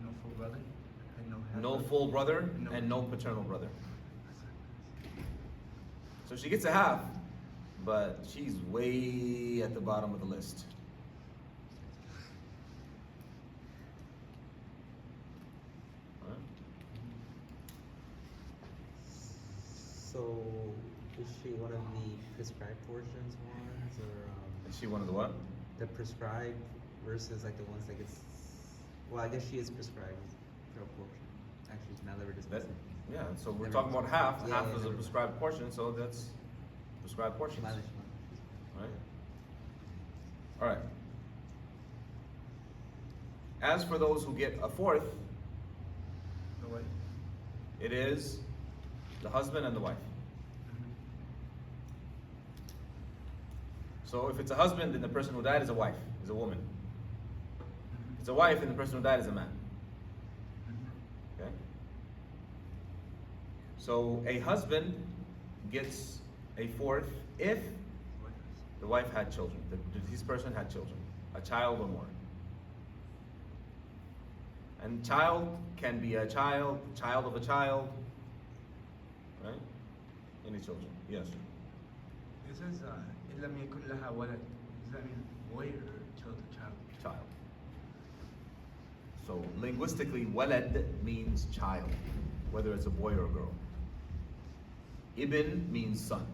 No full brother. And no half no brother. full brother No. and no paternal brother. So she gets a half, but she's way at the bottom of the list. Huh? So, is she one of the prescribed portions ones, or Is she one of the what? the prescribed versus like the ones that gets? Well, I guess she is prescribed for a portion. Actually, now that we're That, discussing. yeah, so we're Never talking about half. Yeah, Half yeah, is a never- prescribed portion, so that's prescribed portions. Shimala. Right? All right. As for those who get a fourth, The wife. it is the husband and the wife. So if it's a husband, then the person who died is a wife, is a woman. If it's a wife, then the person who died is a man. Okay? So a husband gets a fourth if the wife had children, the deceased person had children, a child or more. And child can be a child, child of a child, right? Any children, yes. It says, إِن لَمْ يَكُنْ لَهَا وَلَدٌ. Does that mean boy or child? Child. So linguistically, walad means child, whether it's a boy or a girl. Ibn means son.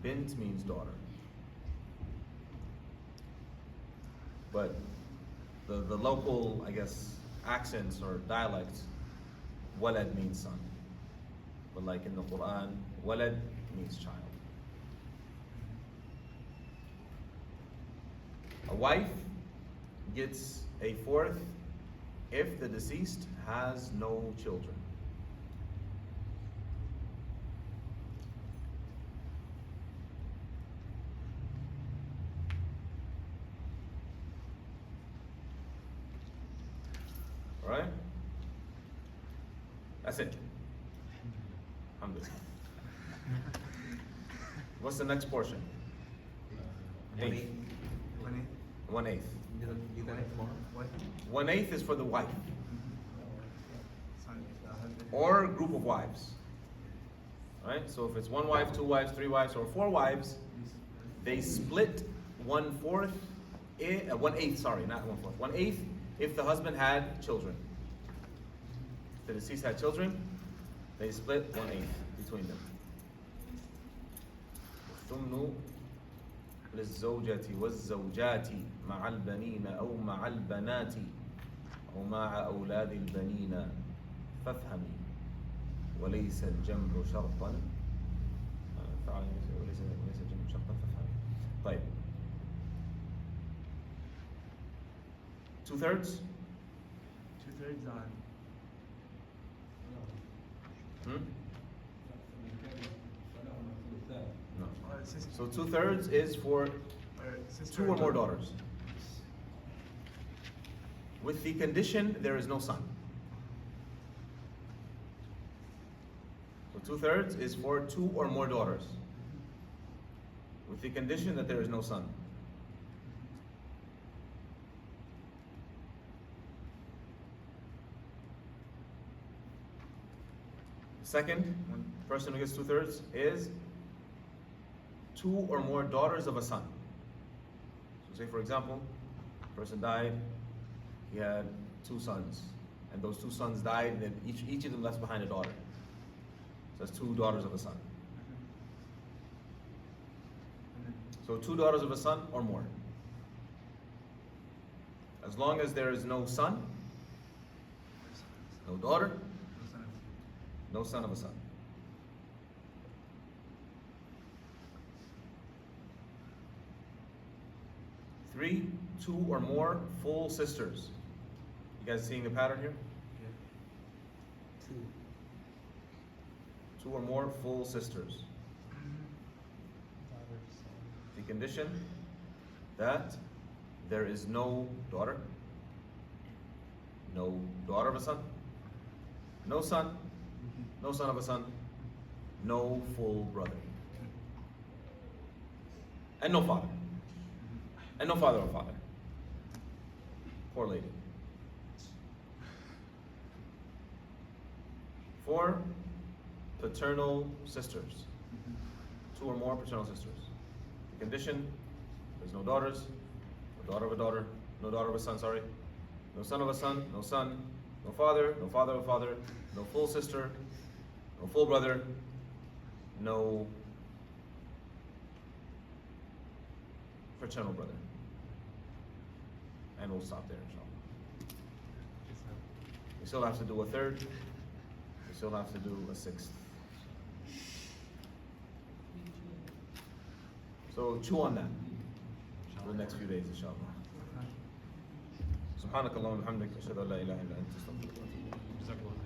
Bint means daughter. But the local, I guess, accents or dialects, walad means son. But like in the Quran, walad means child. A wife gets a fourth if the deceased has no children. Alright? That's it. Alhamdulillah. What's the next portion? Eighth. 1/8. 1/8. You got it more? What? 1/8 is for the wife Son, if the husband. or group of wives. Alright? So if it's one wife, two wives, three wives, or four wives, they split 1/4, 1/8, sorry, not 1/4, 1/8 if the husband had children. If the deceased had children, they split 1/8 between them. الثمن للزوجة والزوجات مع البنين أو مع البنات أو مع أولاد البنين فافهمي وليس الجمع شرطا وليس الجمع شرطا فافهمي. طيب. 2/3? 2/3 on. Hmm? No. Or sister. So 2/3 is for Or sister. two or more daughters. With the condition there is no son. So 2/3 is for two or more daughters. With the condition that there is no son. Second person who gets 2/3 is two or more daughters of a son. So say for example, person died, he had two sons, and those two sons died, and then each of them left behind a daughter. So that's two daughters of a son. So two daughters of a son or more. As long as there is no son, no daughter, no son of a son. Three, two or more full sisters. You guys seeing the pattern here? Two. Two or more full sisters. The condition that there is no daughter, no daughter of a son, no son, no son of a son, no full brother, and no father, and no father or father. Poor lady. 4 paternal sisters. 2 or more paternal sisters. The condition, there's no daughters, no daughter of a daughter, no daughter of a son, sorry, no son of a son, no son, no father of a father, no full sister, no full brother, no fraternal brother. And we'll stop there, inshallah. We still have to do a third, we still have to do a sixth. So chew on that for the next few days, inshallah. سبحانك اللهم وبحمدك أشهد أن لا إله إلا أنت أستغفرك وأتوب إليك. جزاك الله خير.